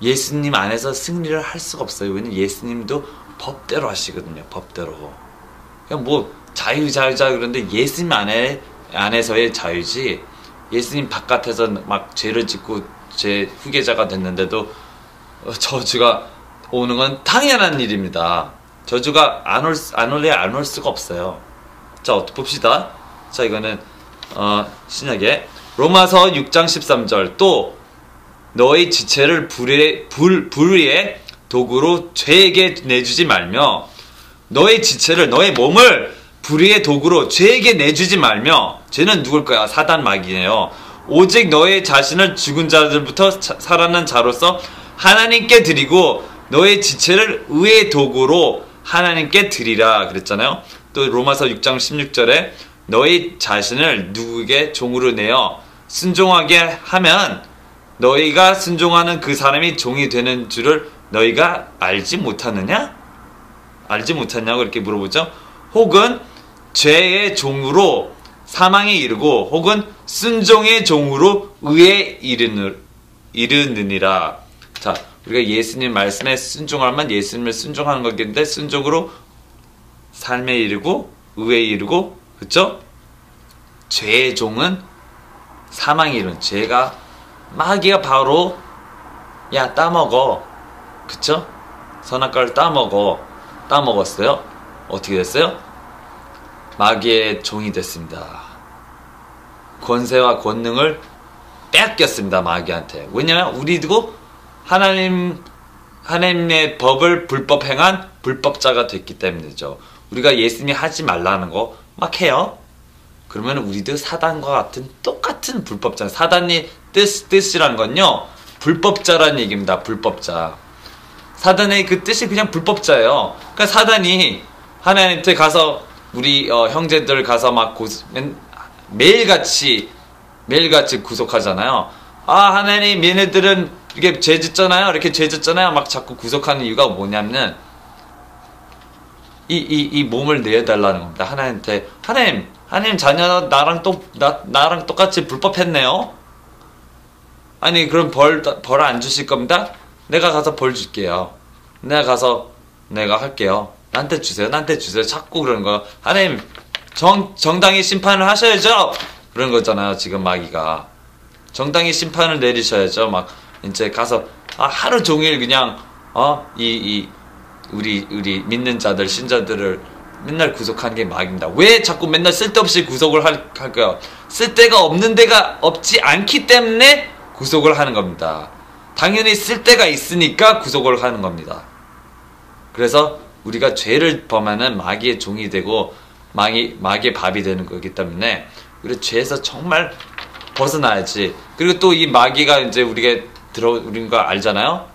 예수님 안에서 승리를 할 수가 없어요. 왜냐면 예수님도 법대로 하시거든요. 법대로. 그냥 뭐 자유 그런데 예수님 안에서의 자유지, 예수님 바깥에서 막 죄를 짓고 제 후계자가 됐는데도 저주가 오는 건 당연한 일입니다. 저주가 안 올 수가 없어요. 자, 어떻게 봅시다. 자, 이거는 신약에 로마서 6장 13절. 또 너의 지체를 불의의 도구로 죄에게 내주지 말며, 너의 지체를, 너의 몸을 불의의 도구로 죄에게 내주지 말며. 죄는 누굴 거야? 사단 마귀네요. 오직 너의 자신을 죽은 자들부터 살아난 자로서 하나님께 드리고 너의 지체를 의의 도구로 하나님께 드리라 그랬잖아요. 또 로마서 6장 16절에 너희 자신을 누구에게 종으로 내어 순종하게 하면 너희가 순종하는 그 사람이 종이 되는 줄을 너희가 알지 못하느냐? 알지 못하냐고 이렇게 물어보죠. 혹은 죄의 종으로 사망에 이르고 혹은 순종의 종으로 의에 이르느니라. 자, 우리가 예수님 말씀에 순종하면 예수님을 순종하는 거겠는데, 순종으로 삶에 이르고 의에 이르고, 그쵸? 죄의 종은 사망에 이르는, 죄가 마귀가 바로 야 따먹어, 그쵸? 선악과를 따먹었어요. 어떻게 됐어요? 마귀의 종이 됐습니다. 권세와 권능을 뺏겼습니다, 마귀한테. 왜냐면 우리도 하나님의 법을 불법 행한 불법자가 됐기 때문이죠. 우리가 예수님이 하지 말라는 거 막 해요. 그러면 우리도 사단과 같은 똑같은 불법자. 사단이 뜻이라는 건요, 불법자라는 얘기입니다. 불법자. 사단의 그 뜻이 그냥 불법자예요. 그러니까 사단이 하나님한테 가서 우리 형제들 가서 막 매일같이 구속하잖아요. 하나님, 얘네들은 이렇게 죄 짓잖아요. 이렇게 죄 짓잖아요. 막 자꾸 구속하는 이유가 뭐냐면 이 몸을 내어달라는 겁니다. 하나님한테. 하나님 자녀 나랑 똑같이 불법했네요. 아니, 그럼 벌 안 주실 겁니다. 내가 가서 벌 줄게요. 내가 할게요. 나한테 주세요. 자꾸 그러는 거예요. 하나님, 정당히 심판을 하셔야죠. 그런 거잖아요. 지금 마귀가 정당히 심판을 내리셔야죠. 막 이제 가서 하루 종일 그냥 우리 믿는 자들, 신자들을 맨날 구속하는 게 마귀입니다. 왜 자꾸 맨날 쓸데없이 구속을 할까요? 쓸데가 없는 데가 없지 않기 때문에 구속을 하는 겁니다. 당연히 쓸데가 있으니까 구속을 하는 겁니다. 그래서 우리가 죄를 범하는 마귀의 종이 되고 마귀의 밥이 되는 거기 때문에 우리 죄에서 정말 벗어나야지. 그리고 또 이 마귀가 이제 우리가 들어오는 거 알잖아요.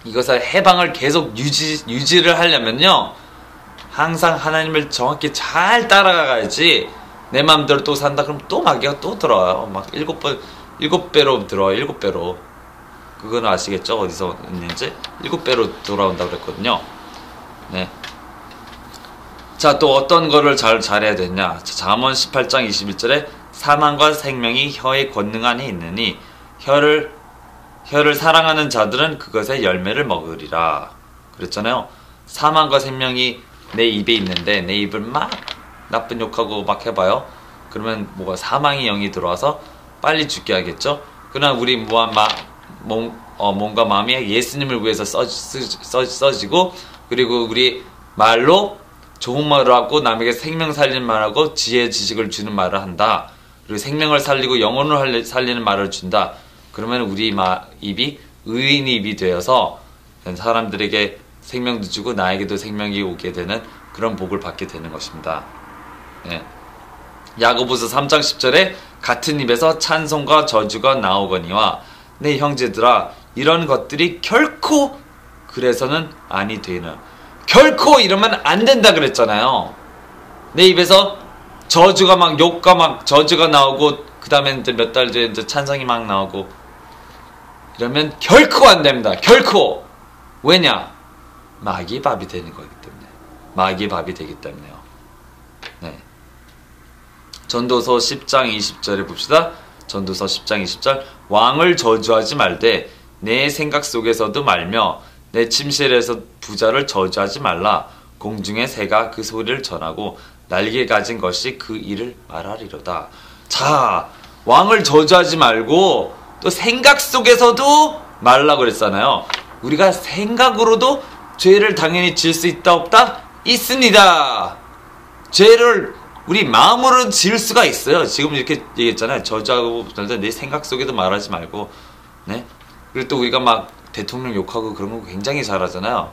이것을 해방을 계속 유지를 하려면요, 항상 하나님을 정확히 잘 따라가야지. 내 마음대로 또 산다 그러면 또 마귀가 또 들어와요. 막 7배로 들어와요. 7배로. 그거는 아시겠죠? 어디서 있는지? 7배로 돌아온다고 그랬거든요. 네. 자, 또 어떤 거를 잘해야 되냐? 잠언 18장 21절에 사망과 생명이 혀의 권능 안에 있느니 혀를 사랑하는 자들은 그것의 열매를 먹으리라. 그랬잖아요. 사망과 생명이 내 입에 있는데 내 입을 막 나쁜 욕하고 막 해봐요. 그러면 뭐가 사망의 영이 들어와서 빨리 죽게 하겠죠. 그러나 우리 몸과 마음이 예수님을 위해서 써지고, 그리고 우리 말로 좋은 말을 하고 남에게 생명 살리는 말하고 지혜 지식을 주는 말을 한다. 그리고 생명을 살리고 영혼을 살리는 말을 준다. 그러면 우리 입이 의인의 입이 되어서 사람들에게 생명도 주고 나에게도 생명이 오게 되는 그런 복을 받게 되는 것입니다. 네. 야고보서 3장 10절에 같은 입에서 찬송과 저주가 나오거니와 내 형제들아, 이런 것들이 결코 그래서는 아니 되는. 결코 이러면 안 된다 그랬잖아요. 내 입에서 저주가 막 욕과 막 저주가 나오고 그 다음에 이제 몇 달 뒤에 이제 찬성이 막 나오고 이러면 결코 안 됩니다. 결코. 왜냐? 마귀의 밥이 되는 거기 때문에. 마귀의 밥이 되기 때문에요. 네. 전도서 10장 20절에 봅시다. 전도서 10장 20절. 왕을 저주하지 말되 내 생각 속에서도 말며 내 침실에서 부자를 저주하지 말라. 공중의 새가 그 소리를 전하고 날개 가진 것이 그 일을 말하리로다. 자, 왕을 저주하지 말고 또 생각 속에서도 말라 그랬잖아요. 우리가 생각으로도 죄를 당연히 지을 수 있다 없다? 있습니다. 죄를 우리 마음으로 지을 수가 있어요. 지금 이렇게 얘기했잖아요. 저주하고 내 생각 속에도 말하지 말고, 네. 그리고 또 우리가 막 대통령 욕하고 그런 거 굉장히 잘하잖아요.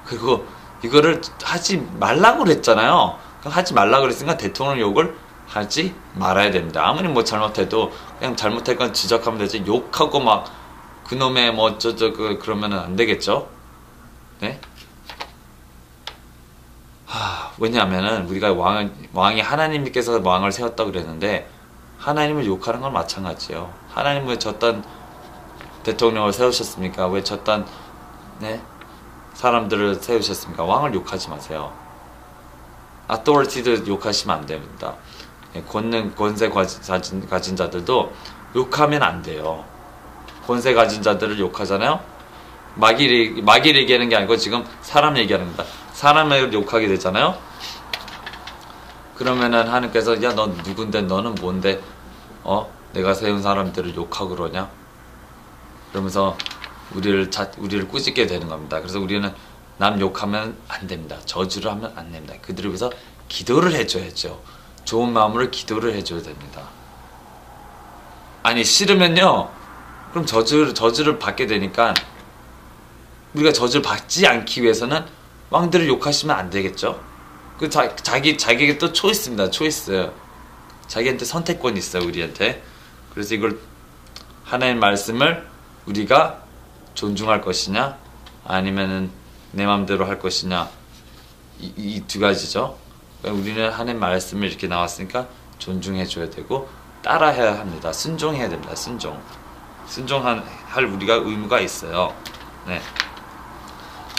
그리고 이거를 하지 말라고 그랬잖아요. 하지 말라고 그랬으니까 대통령 욕을 하지 말아야 됩니다. 아무리 뭐 잘못해도 그냥 잘못할 건 지적하면 되지, 욕하고 막 그놈의 뭐 어쩌고 그러면은 안 되겠죠. 네? 왜냐하면은 우리가 왕이 하나님께서 왕을 세웠다고 그랬는데 하나님을 욕하는 건 마찬가지예요. 하나님은 왜 저딴 대통령을 세우셨습니까? 왜 저딴 네? 사람들을 세우셨습니까? 왕을 욕하지 마세요. authority도 욕하시면 안 됩니다. 권세 가진 자들도 욕하면 안 돼요. 권세 가진 자들을 욕하잖아요. 마귀를 얘기하는 게 아니고 지금 사람 얘기하는 겁니다. 사람을 욕하게 되잖아요. 그러면은 하나님께서 야, 너 누군데, 너는 뭔데 내가 세운 사람들을 욕하고 그러냐? 그러면서 우리를 꾸짖게 되는 겁니다. 그래서 우리는 남 욕하면 안 됩니다. 저주를 하면 안 됩니다. 그들을 위해서 기도를 해줘야죠. 좋은 마음으로 기도를 해줘야 됩니다. 아니 싫으면요, 그럼 저주를 받게 되니까 우리가 저주를 받지 않기 위해서는 왕들을 욕하시면 안 되겠죠. 그 자기에게 또 초이스입니다. 초이스. 자기한테 선택권이 있어요, 우리한테. 그래서 이걸 하나님의 말씀을 우리가 존중할 것이냐 아니면은 내 마음대로 할 것이냐, 이 두 가지죠. 그러니까 우리는 하나님의 말씀을 이렇게 나왔으니까 존중해 줘야 되고 따라해야 합니다. 순종해야 됩니다. 순종할 우리가 의무가 있어요. 네.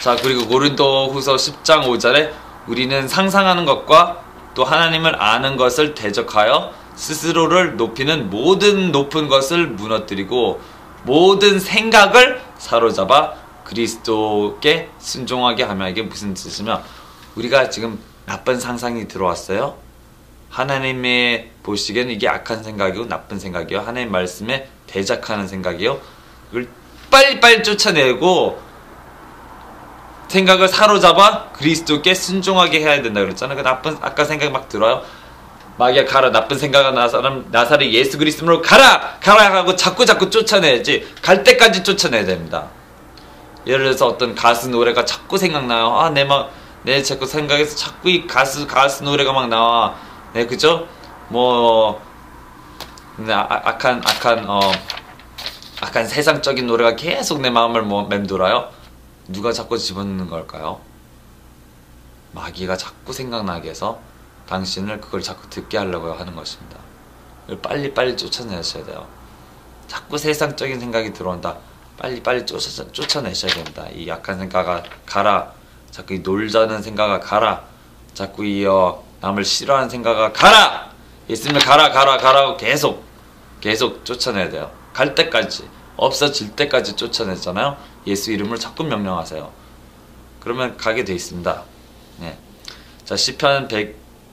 자, 그리고 고린도후서 10장 5절에 우리는 상상하는 것과 또 하나님을 아는 것을 대적하여 스스로를 높이는 모든 높은 것을 무너뜨리고 모든 생각을 사로잡아 그리스도께 순종하게 하며, 이게 무슨 뜻이냐면 우리가 지금 나쁜 상상이 들어왔어요. 하나님의 보시기에는 이게 악한 생각이고 나쁜 생각이요, 하나님 말씀에 대적하는 생각이요, 이걸 빨리빨리 쫓아내고 생각을 사로잡아 그리스도께 순종하게 해야 된다 그랬잖아요. 그 아까 생각이 막 들어요. 마귀야 가라, 나쁜 생각은 나사렛 예수 그리스도로 가라 하고 자꾸 쫓아내야지. 갈 때까지 쫓아내야 됩니다. 예를 들어서 어떤 가수 노래가 자꾸 생각나요. 내 자꾸 생각에서 자꾸 이 가수 노래가 막 나와. 네, 그죠? 뭐 악한 세상적인 노래가 계속 내 마음을 맴돌아요. 누가 자꾸 집어넣는 걸까요? 마귀가 자꾸 생각나게 해서 당신을 그걸 자꾸 듣게 하려고 하는 것입니다. 빨리 쫓아내셔야 돼요. 자꾸 세상적인 생각이 들어온다. 빨리 쫓아내셔야 됩니다. 이 약한 생각아 가라. 자꾸 이 놀자는 생각아 가라. 자꾸 이 남을 싫어하는 생각아 가라. 있으면 가라 계속 쫓아내야 돼요. 갈 때까지, 없어질 때까지 쫓아냈잖아요. 예수 이름을 자꾸 명령하세요. 그러면 가게 돼 있습니다. 네. 자, 시편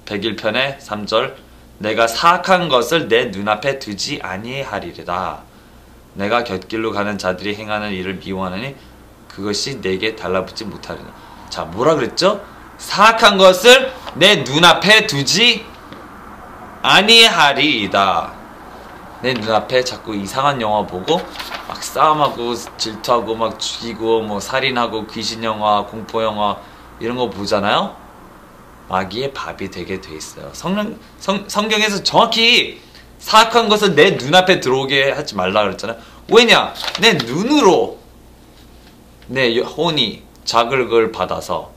101편의 3절, 내가 사악한 것을 내 눈앞에 두지 아니하리로다. 내가 곁길로 가는 자들이 행하는 일을 미워하느니 그것이 내게 달라붙지 못하리라. 자, 뭐라 그랬죠? 사악한 것을 내 눈앞에 두지 아니하리이다. 내 눈앞에 자꾸 이상한 영화 보고 막 싸움하고 질투하고 막 죽이고 뭐 살인하고 귀신 영화, 공포 영화 이런 거 보잖아요. 마귀의 밥이 되게 돼 있어요. 성경에서 정확히 사악한 것을 내 눈앞에 들어오게 하지 말라 그랬잖아요. 왜냐? 내 눈으로 내 혼이 자극을 받아서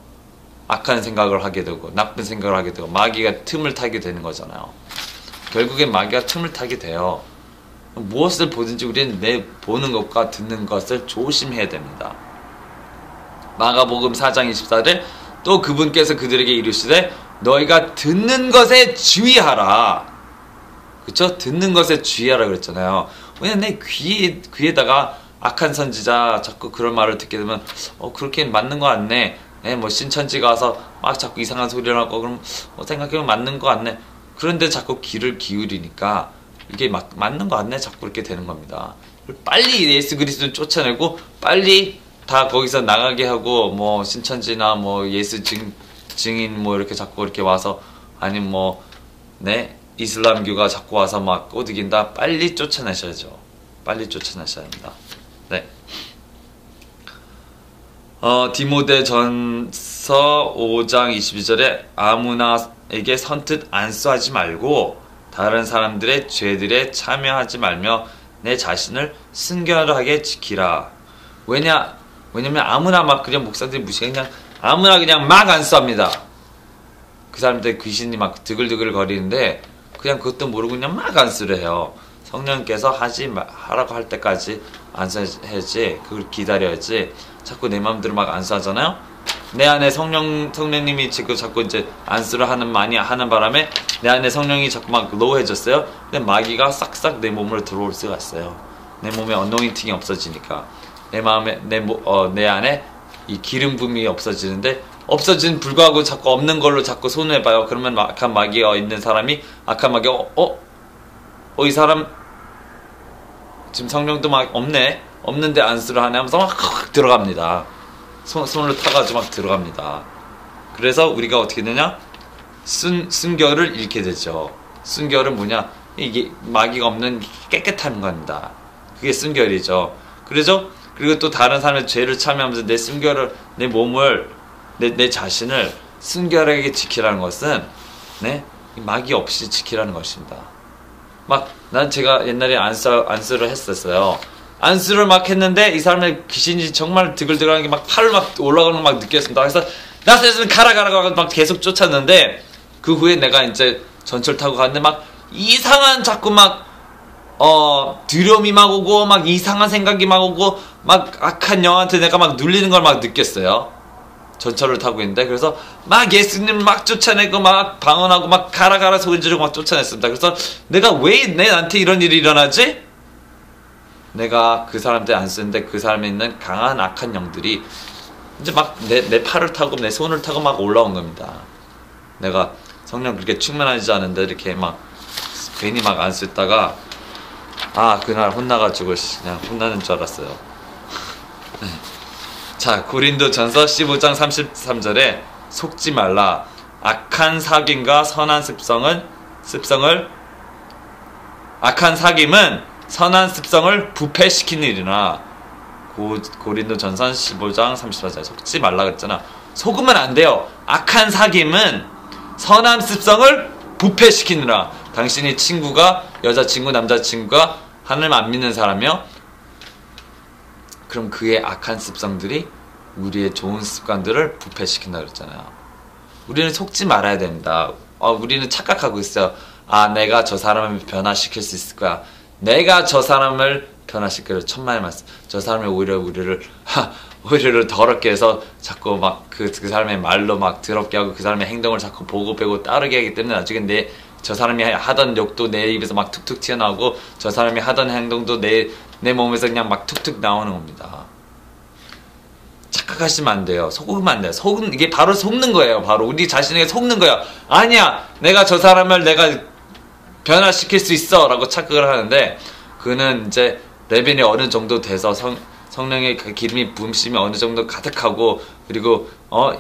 악한 생각을 하게 되고 나쁜 생각을 하게 되고 마귀가 틈을 타게 되는 거잖아요. 결국엔 마귀가 틈을 타게 돼요. 무엇을 보든지 우리는 내 보는 것과 듣는 것을 조심해야 됩니다. 마가복음 4장 24절, 또 그분께서 그들에게 이르시되 너희가 듣는 것에 주의하라. 그쵸? 듣는 것에 주의하라 그랬잖아요. 왜냐면 내 귀에다가 악한 선지자 자꾸 그런 말을 듣게 되면 그렇게 맞는 거 같네. 뭐 신천지 가서 막 자꾸 이상한 소리를 하고 그럼 생각해보면 맞는 거 같네. 그런데 자꾸 귀를 기울이니까 이게 맞는 거 같네. 자꾸 이렇게 되는 겁니다. 빨리 예수 그리스도를 쫓아내고 빨리 다 거기서 나가게 하고 뭐 신천지나 뭐 예수 증인 뭐 이렇게 자꾸 이렇게 와서 아니면 뭐 이슬람교가 자꾸 와서 막 꼬드긴다. 빨리 쫓아내셔야죠. 빨리 쫓아내셔야 합니다. 네. 디모데전서 5장 22절에 아무나에게 선뜻 안수하지 말고 다른 사람들의 죄들에 참여하지 말며 내 자신을 순결하게 지키라. 왜냐면 아무나 막 그냥 목사들이 무시해 그냥 아무나 그냥 막 안수합니다. 그 사람들 귀신이 막 드글드글 거리는데 그냥 그것도 모르고 그냥 막 안수를 해요. 성령께서 하라고 할 때까지 안수해야지. 그걸 기다려야지. 자꾸 내 마음대로 막 안수하잖아요. 내 안에 성령님이 지금 자꾸 이제 안수를 많이 하는 바람에 내 안에 성령이 자꾸 막 로우해졌어요. 근데 마귀가 싹싹 내 몸으로 들어올 수가 있어요. 내 몸에 어노인팅이 없어지니까 내 안에 이 기름 부음이 없어지는데 없어진 불구하고 자꾸 없는 걸로 자꾸 손을 봐요. 그러면 악한 마귀가 있는 사람이 악한 마귀가 이 사람 지금 성령도 막 없는데 안수를 하네 하면서 막 들어갑니다. 손을 타가지고 막 들어갑니다. 그래서 우리가 어떻게 되냐? 순결을 잃게 되죠. 순결은 뭐냐? 이게 마귀가 없는 깨끗한 겁니다. 그게 순결이죠. 그리고 또 다른 사람의 죄를 참여하면서 내 몸을 내 자신을 순결하게 지키라는 것은 마귀 없이 지키라는 것입니다. 제가 옛날에 안수를 했었어요. 안수를 막 했는데 이 사람의 귀신이 정말 드글드글하는 게 막 팔을 막 올라가는 거 막 느꼈습니다. 그래서 나스에서는 가라 막 계속 쫓았는데 그 후에 내가 이제 전철 타고 갔는데 막 이상한 자꾸 막 두려움이 막 오고 막 이상한 생각이 막 오고 막 악한 영한테 내가 막 눌리는 걸 막 느꼈어요. 전철을 타고 있는데 그래서 막 예수님 막 쫓아내고 막 방언하고 막 가라 소리 지르고 막 쫓아냈습니다. 그래서 내가 왜 나한테 이런 일이 일어나지? 내가 그 사람한테 안 쓰는데 그 사람에 있는 강한 악한 영들이 이제 막 내 팔을 타고 내 손을 타고 막 올라온 겁니다. 내가 성령 그렇게 충만하지 않은데 이렇게 막 괜히 막 안 쓰다가 그날 혼나가지고 그냥 혼나는 줄 알았어요. 자, 고린도전서 15장 33절에 속지 말라. 악한 사귐과 선한 악한 사귐은 선한 습성을 부패시키느니라. 고린도전서 15장 34절 속지 말라 그랬잖아. 속으면 안 돼요. 악한 사귐은 선한 습성을 부패시키느라. 당신의 여자친구 남자친구가 하나님 안 믿는 사람이요? 그럼 그의 악한 습성들이 우리의 좋은 습관들을 부패시킨다 그랬잖아요. 우리는 속지 말아야 됩니다. 우리는 착각하고 있어요. 내가 저 사람을 변화시킬 수 있을 거야. 내가 저 사람을 변화시킬 천만의 말씀. 저 사람이 오히려 우리를 더럽게 해서 자꾸 막 그 사람의 말로 막 더럽게 하고 그 사람의 행동을 자꾸 보고 배고 따르게 하기 때문에 나중에 저 사람이 하던 욕도 내 입에서 막 툭툭 튀어나오고 저 사람이 하던 행동도 내 몸에서 그냥 막 툭툭 나오는 겁니다. 착각하시면 안 돼요. 속으면 안 돼요. 이게 바로 속는 거예요. 바로 우리 자신에게 속는 거예요. 아니야, 내가 저 사람을 내가 변화시킬 수 있어 라고 착각을 하는데 그는 이제 레벨이 어느 정도 돼서 성령의 그 기름이 부음심이 어느 정도 가득하고 그리고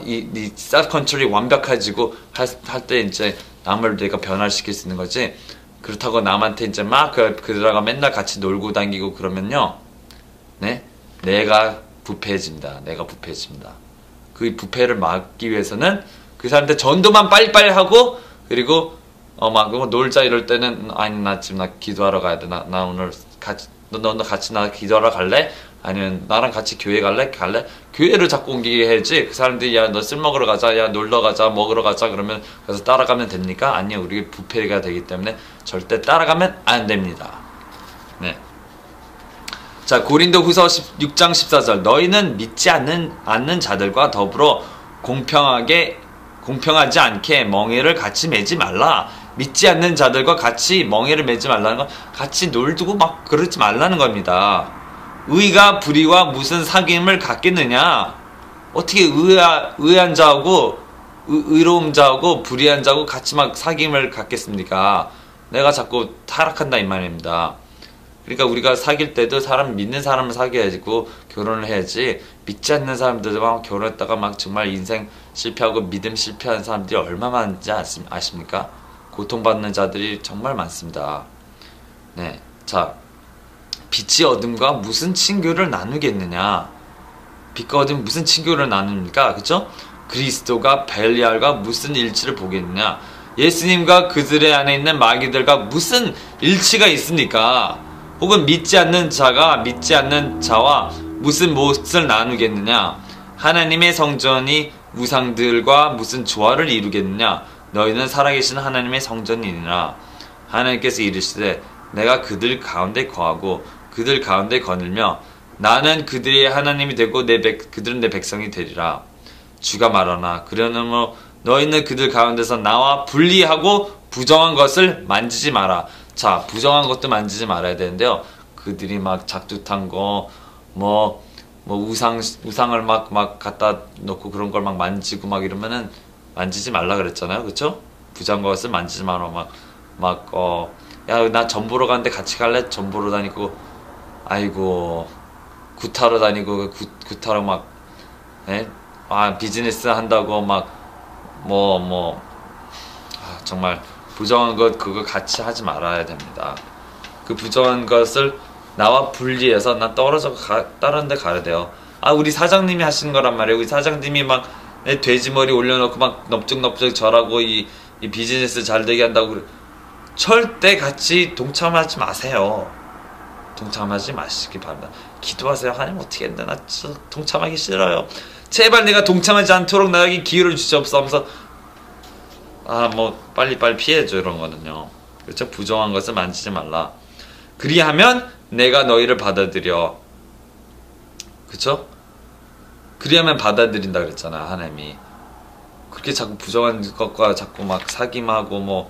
이 셀프 컨트롤이 완벽해지고 할 때 이제 남을 내가 변화시킬 수 있는 거지. 그렇다고 남한테 이제 막 그들하고 맨날 같이 놀고 다니고 그러면요, 내가 부패해집니다. 그 부패를 막기 위해서는 그 사람한테 전도만 빨리빨리 하고 그리고 막 놀자 이럴 때는 나 지금 기도하러 가야 돼. 나 오늘 너 같이 나 기도하러 갈래? 아니면 나랑 같이 교회 갈래? 교회를 자꾸 옮기게 해야지. 그 사람들이 야 너 술 먹으러 가자, 야 놀러 가자, 먹으러 가자 그러면 그래서 따라가면 됩니까? 아니요, 우리 부패가 되기 때문에 절대 따라가면 안 됩니다. 네. 자, 고린도후서 6장 14절 너희는 믿지 않는 자들과 더불어 공평하지 않게 멍에를 같이 매지 말라. 믿지 않는 자들과 같이 멍에를 매지 말라는 건 같이 놀두고 막 그러지 말라는 겁니다. 의가 불의와 무슨 사귐을 갖겠느냐? 어떻게 의한 자하고 의로운 자하고 불의한 자하고 같이 막 사귐을 갖겠습니까? 내가 자꾸 타락한다 이 말입니다. 그러니까 우리가 사귈 때도 믿는 사람을 사귀어야지고 결혼을 해야지, 믿지 않는 사람들과 결혼했다가 막 정말 인생 실패하고 믿음 실패한 사람들이 얼마나 많은지 아십니까? 고통받는 자들이 정말 많습니다. 네, 자, 빛이 어둠과 무슨 친교를 나누겠느냐? 빛과 어둠 무슨 친교를 나눕니까? 그쵸? 그리스도가 벨리알과 무슨 일치를 보겠느냐? 예수님과 그들의 안에 있는 마귀들과 무슨 일치가 있습니까? 혹은 믿지 않는 자와 무슨 몫을 나누겠느냐? 하나님의 성전이 우상들과 무슨 조화를 이루겠느냐? 너희는 살아계신 하나님의 성전이니라. 하나님께서 이르시되 내가 그들 가운데 거하고 그들 가운데 거닐며 나는 그들의 하나님이 되고 그들은 내 백성이 되리라. 주가 말하나 그러므로 너희는 그들 가운데서 나와 분리하고 부정한 것을 만지지 마라. 자, 부정한 것도 만지지 말아야 되는데요. 그들이 막 작두탄 거, 우상을 막 갖다 놓고 그런 걸 막 만지고 막 이러면은 만지지 말라 그랬잖아요. 그쵸? 부정한 것을 만지지 마라. 야, 나 전 보러 가는데 같이 갈래? 전 보러 다니고, 아이고, 구타러 다니고, 구타러 막, 예? 비즈니스 한다고 정말 부정한 것 그거 같이 하지 말아야 됩니다. 그 부정한 것을 나와 분리해서 난 다른 데 가야 돼요. 우리 사장님이 하신 거란 말이에요. 우리 사장님이 막 돼지머리 올려놓고 막 넓적넓적 절하고 이 비즈니스 잘 되게 한다고 절대 같이 동참하지 마세요. 동참하지 마시기 바랍니다. 기도하세요. 하나님 어떻게 했는데 나 동참하기 싫어요. 제발 내가 동참하지 않도록 나에게 기회를 주시옵소서 하면서 빨리 피해줘. 이런 거는요. 그렇죠? 부정한 것을 만지지 말라. 그리하면 내가 너희를 받아들여. 그렇죠? 그리하면 받아들인다 그랬잖아. 하나님이. 그렇게 자꾸 부정한 것과 자꾸 막 사귐하고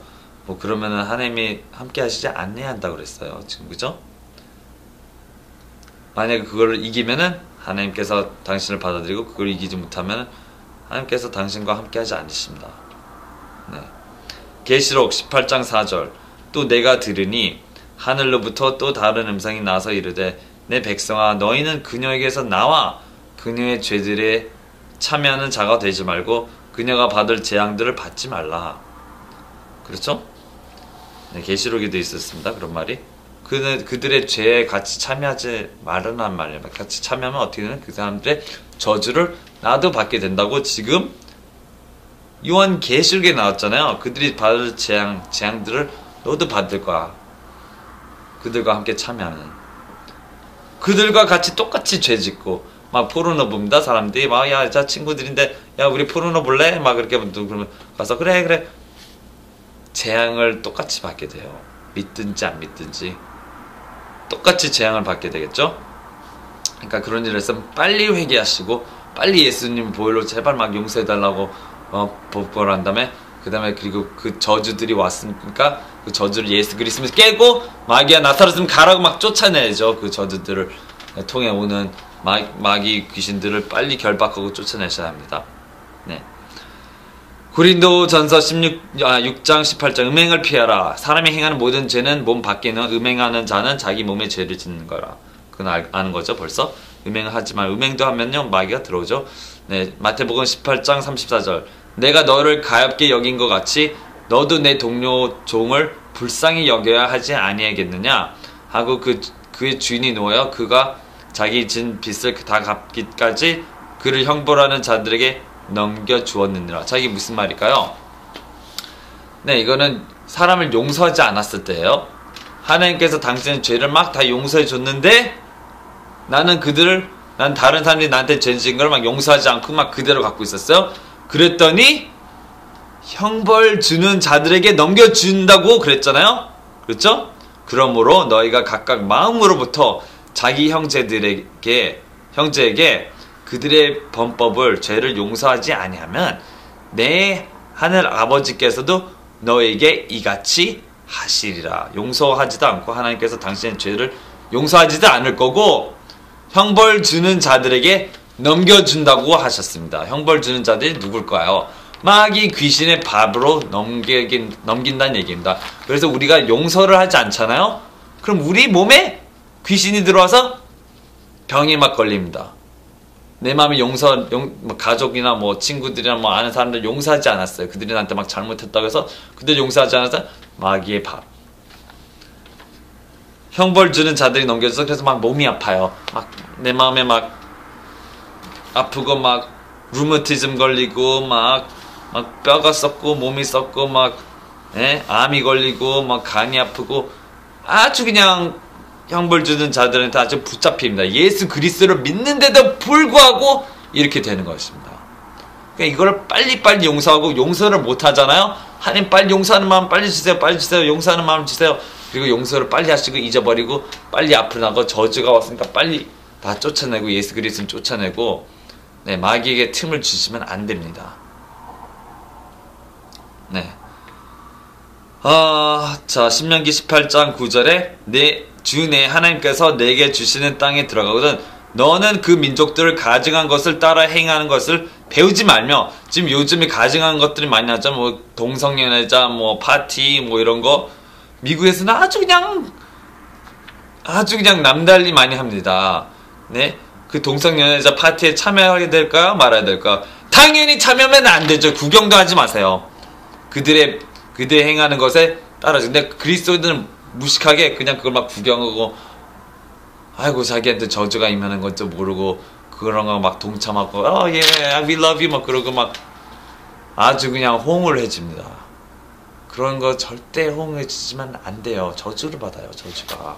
그러면은 하나님이 함께 하시지 않아야 한다 그랬어요. 지금 그죠? 만약에 그걸 이기면은 하나님께서 당신을 받아들이고 그걸 이기지 못하면 하나님께서 당신과 함께 하지 않으십니다. 네. 계시록 18장 4절 또 내가 들으니 하늘로부터 또 다른 음성이 나서 이르되 내 백성아 너희는 그녀에게서 나와 그녀의 죄들에 참여하는 자가 되지 말고 그녀가 받을 재앙들을 받지 말라. 그렇죠? 네, 계시록에도 있었습니다. 그런 말이. 그들의 죄에 같이 참여하지 말라는 말이에요. 같이 참여하면 어떻게 되는 그 사람들의 저주를 나도 받게 된다고 지금 요한 계시록에 나왔잖아요. 그들이 받을 재앙들을 너도 받을 거야. 그들과 함께 참여하는. 그들과 같이 똑같이 죄 짓고 막 포르노 봅니다. 사람들이 야, 자 친구들인데 야 우리 포르노 볼래? 막 그렇게 그러면 가서 그래 재앙을 똑같이 받게 돼요. 믿든지 안 믿든지 똑같이 재앙을 받게 되겠죠. 그러니까 그런 일을 했으면 빨리 회개하시고 빨리 예수님 보혈로 제발 막 용서해달라고 복벌 한 다음에 그리고 그 저주들이 왔으니까 그 저주를 예수 그리스도에서 깨고 마귀야 나사로스는 가라고 막 쫓아내야죠. 그 저주들을 통해 오는 마귀 귀신들을 빨리 결박하고 쫓아내셔야 합니다. 네. 고린도전서 6장 18절 음행을 피하라. 사람이 행하는 모든 죄는 몸 밖에는 음행하는 자는 자기 몸에 죄를 짓는 거라. 그건 아는 거죠 벌써. 음행을 하지만 음행도 하면요 마귀가 들어오죠. 네, 마태복음 18장 34절 내가 너를 가엾게 여긴 것 같이 너도 내 동료 종을 불쌍히 여겨야 하지 아니하겠느냐 하고 그의 주인이 누워요 그가 자기 진 빚을 다 갚기까지 그를 형벌하는 자들에게 넘겨주었느니라. 자 이게 무슨 말일까요? 네, 이거는 사람을 용서하지 않았을 때예요. 하나님께서 당신의 죄를 막 다 용서해 줬는데 난 다른 사람들이 나한테 죄 지은 걸 막 용서하지 않고 막 그대로 갖고 있었어요. 그랬더니 형벌 주는 자들에게 넘겨준다고 그랬잖아요. 그렇죠? 그러므로 너희가 각각 마음으로부터 자기 형제에게 그들의 범법을 죄를 용서하지 아니하면 내 하늘 아버지께서도 너에게 이같이 하시리라. 용서하지도 않고 하나님께서 당신의 죄를 용서하지도 않을 거고 형벌 주는 자들에게 넘겨준다고 하셨습니다. 형벌 주는 자들이 누굴까요? 마귀 귀신의 밥으로 넘긴다는 얘기입니다. 그래서 우리가 용서를 하지 않잖아요? 그럼 우리 몸에 귀신이 들어와서 병이 막 걸립니다. 내 마음에 가족이나 뭐 친구들이나 뭐 아는 사람들 용서하지 않았어요. 그들이 나한테 막 잘못했다고 해서 그들 용서하지 않아서 마귀의 밥. 형벌 주는 자들이 넘겨져서 그래서 막 몸이 아파요. 막 내 마음에 막 아프고 막 루머티즘 걸리고 막 뼈가 썩고 몸이 썩고 막 암이 걸리고 막 간이 아프고 아주 그냥 형벌 주는 자들한테 아주 붙잡힙니다. 예수 그리스도를 믿는데도 불구하고 이렇게 되는 것입니다. 그러니까 이걸 빨리빨리 용서하고 용서를 못 하잖아요. 하나님 빨리 용서하는 마음 빨리 주세요. 빨리 주세요. 용서하는 마음 주세요. 그리고 용서를 빨리 하시고 잊어버리고 빨리 앞으로 나가고 저주가 왔으니까 빨리 다 쫓아내고 예수 그리스도를 쫓아내고 마귀에게 틈을 주시면 안 됩니다. 자, 신명기 18장 9절에 주 내 하나님께서 내게 주시는 땅에 들어가거든 너는 그 민족들을 가증한 것을 따라 행하는 것을 배우지 말며. 지금 요즘에 가증한 것들이 많이 나죠. 뭐 동성연애자, 뭐 파티, 뭐 이런 거 미국에서는 아주 그냥 남달리 많이 합니다. 그 동성연애자 파티에 참여하게 될까요? 말아야 될까요? 당연히 참여하면 안 되죠. 구경도 하지 마세요. 그들의 행하는 것에 따라서. 근데 그리스도인들은 무식하게 그냥 그걸 막 구경하고 아이고 자기한테 저주가 임하는 것도 모르고 그런 거 막 동참하고 we love you 막 그러고 막 아주 그냥 호응을 해줍니다. 그런 거 절대 호응해 주시면 안 돼요. 저주를 받아요. 저주가.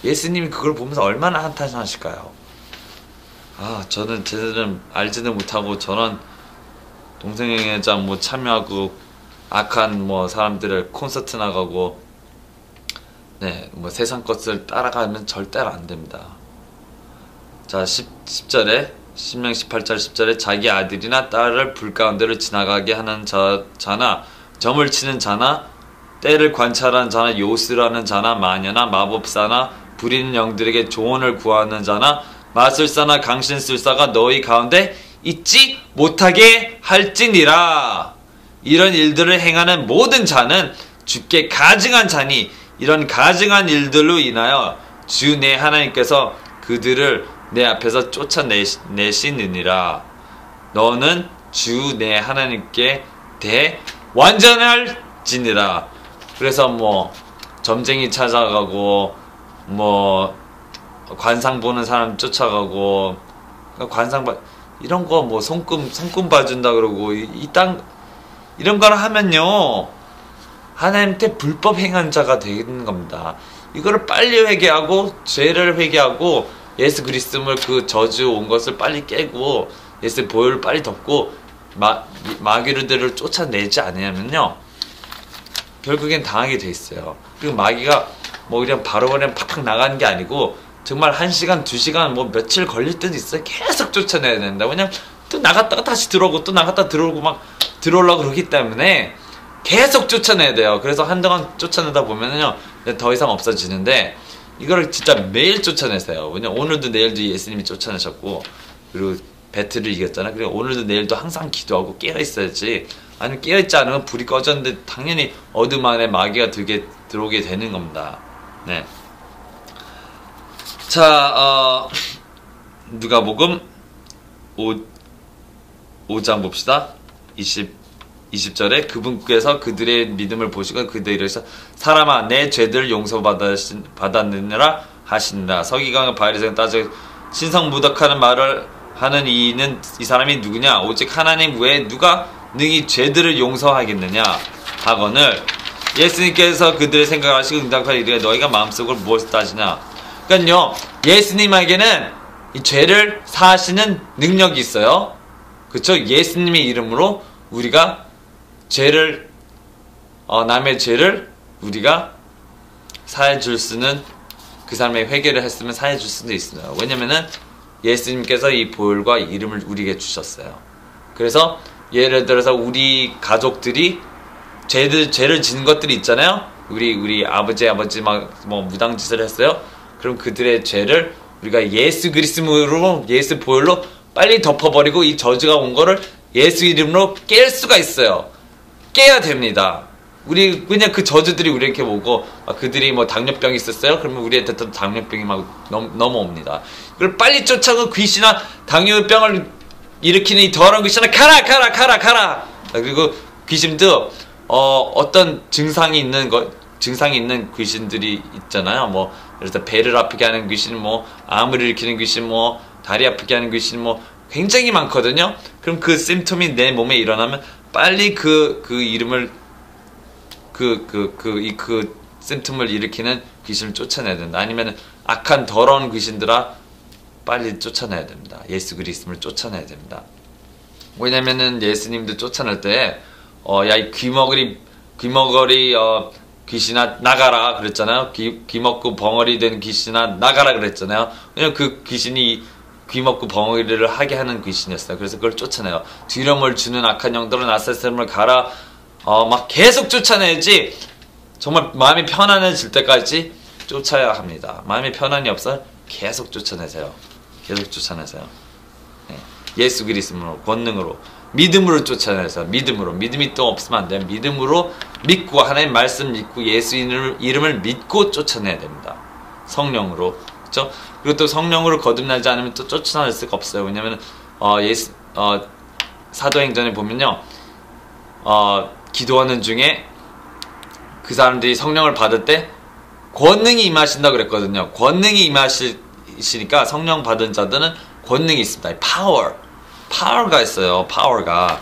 예수님이 그걸 보면서 얼마나 한탄하실까요? 저는 제대로 알지는 못하고 저런 동성연애자 뭐 참여하고 악한 뭐 사람들을 콘서트 나가고 뭐 세상 것을 따라가면 절대로 안 됩니다. 자, 10절에 신명 18절 10절에 자기 아들이나 딸을 불 가운데로 지나가게 하는 자나 점을 치는 자나 때를 관찰하는 자나 요술하는 자나 마녀나 마법사나 부리는 영들에게 조언을 구하는 자나 마술사나 강신술사가 너희 가운데 있지 못하게 할지니라. 이런 일들을 행하는 모든 자는 주께 가증한 자니 이런 가증한 일들로 인하여 주 내 하나님께서 그들을 내 앞에서 쫓아내시느니라. 너는 주 내 하나님께 완전할지니라. 그래서 뭐 점쟁이 찾아가고 뭐 관상 보는 사람 쫓아가고 관상 이런 거 뭐 손금 봐준다 그러고 이런 걸 하면요 하나님께 불법 행한 자가 되는 겁니다. 이거를 빨리 회개하고 죄를 회개하고 예수 그리스도를 그 저주 온 것을 빨리 깨고 예수의 보혈을 빨리 덮고 마귀들을 쫓아내지 않으면요 결국엔 당하게 돼 있어요. 그리고 마귀가 뭐 그냥 바로 팍팍 나가는 게 아니고 정말 1시간, 2시간, 뭐 며칠 걸릴 때도 있어요. 계속 쫓아내야 된다. 왜냐면 또 나갔다가 다시 들어오고 또 나갔다 들어오고 막 들어오려고 그러기 때문에 계속 쫓아내야 돼요. 그래서 한동안 쫓아내다 보면은요 더 이상 없어지는데 이거를 진짜 매일 쫓아내세요. 왜냐면 오늘도 내일도 예수님이 쫓아내셨고 그리고 배틀을 이겼잖아요. 그리고 오늘도 내일도 항상 기도하고 깨어있어야지. 아니면 깨어있지 않으면 불이 꺼졌는데 당연히 어둠 안에 마귀가 들어오게 되는 겁니다. 자, 누가복음 5장 봅시다. 20절에 그분께서 그들의 믿음을 보시고 그들에게 이르시되 사람아 내 죄들을 용서받았느니라 하시니라. 서기관과 바리새인 따져 신성무덕하는 말을 하는 이 사람이 누구냐? 오직 하나님 외에 누가 능히 죄들을 용서하겠느냐 하거늘 예수님께서 그들의 생각을 하시고 응답하여 이르되 너희가 마음속으로 무엇을 따지냐. 그러니까요 예수님에게는 이 죄를 사하시는 능력이 있어요. 그쵸? 예수님의 이름으로 우리가 죄를 남의 죄를 우리가 사해 줄 수는 그 사람의 회개를 했으면 사해 줄 수도 있어요. 왜냐면은 예수님께서 이 보혈과 이름을 우리에게 주셨어요. 그래서 예를 들어서 우리 가족들이 죄를 지는 것들이 있잖아요. 우리 아버지 막 뭐 무당짓을 했어요. 그럼 그들의 죄를 우리가 예수 그리스도로 예수 보혈로 빨리 덮어버리고 이 저주가 온 거를 예수 이름으로 깰 수가 있어요. 깨야 됩니다. 우리 그냥 그 저주들이 우리에게 오고 그들이 뭐 당뇨병이 있었어요? 그러면 우리한테 또 당뇨병이 막 넘어옵니다. 그걸 빨리 쫓아가 귀신아 당뇨병을 일으키는 이 더러운 귀신아 가라. 그리고 귀신도 어떤 증상이 있는 귀신들이 있잖아요. 뭐 그래서 배를 아프게 하는 귀신, 뭐 암을 일으키는 귀신, 뭐 다리 아프게 하는 귀신, 뭐 굉장히 많거든요. 그럼 그 심텀이 내 몸에 일어나면 빨리 그 이름을 그 심텀을 일으키는 귀신을 쫓아내야 된다. 아니면 악한 더러운 귀신들아 빨리 쫓아내야 됩니다. 예수 그리스도를 쫓아내야 됩니다. 왜냐면은 예수님도 쫓아낼 때 야 이 귀머거리 귀신아 나가라 그랬잖아요. 귀 먹고 벙어리 된 귀신아 나가라 그랬잖아요. 왜냐면 그 귀신이 귀 먹고 벙어리를 하게 하는 귀신이었어요. 그래서 그걸 쫓아내요. 두려움을 주는 악한 영들은 나사렛을 가라. 막 계속 쫓아내야지 정말 마음이 편안해질 때까지 쫓아야 합니다. 마음이 편안이 없어 계속 쫓아내세요. 네. 예수 그리스도로 권능으로 믿음으로 쫓아내서 믿음이 또 없으면 안 돼요. 믿음으로 믿고 하나님 말씀 믿고 예수 이름을 믿고 쫓아내야 됩니다. 성령으로 그렇죠? 그리고 또 성령으로 거듭나지 않으면 또 쫓아낼 수가 없어요. 왜냐면 사도행전에 보면요 기도하는 중에 그 사람들이 성령을 받을 때 권능이 임하신다 그랬거든요. 권능이 임하시니까 성령 받은 자들은 권능이 있습니다. 파워가 있어요. 파워가.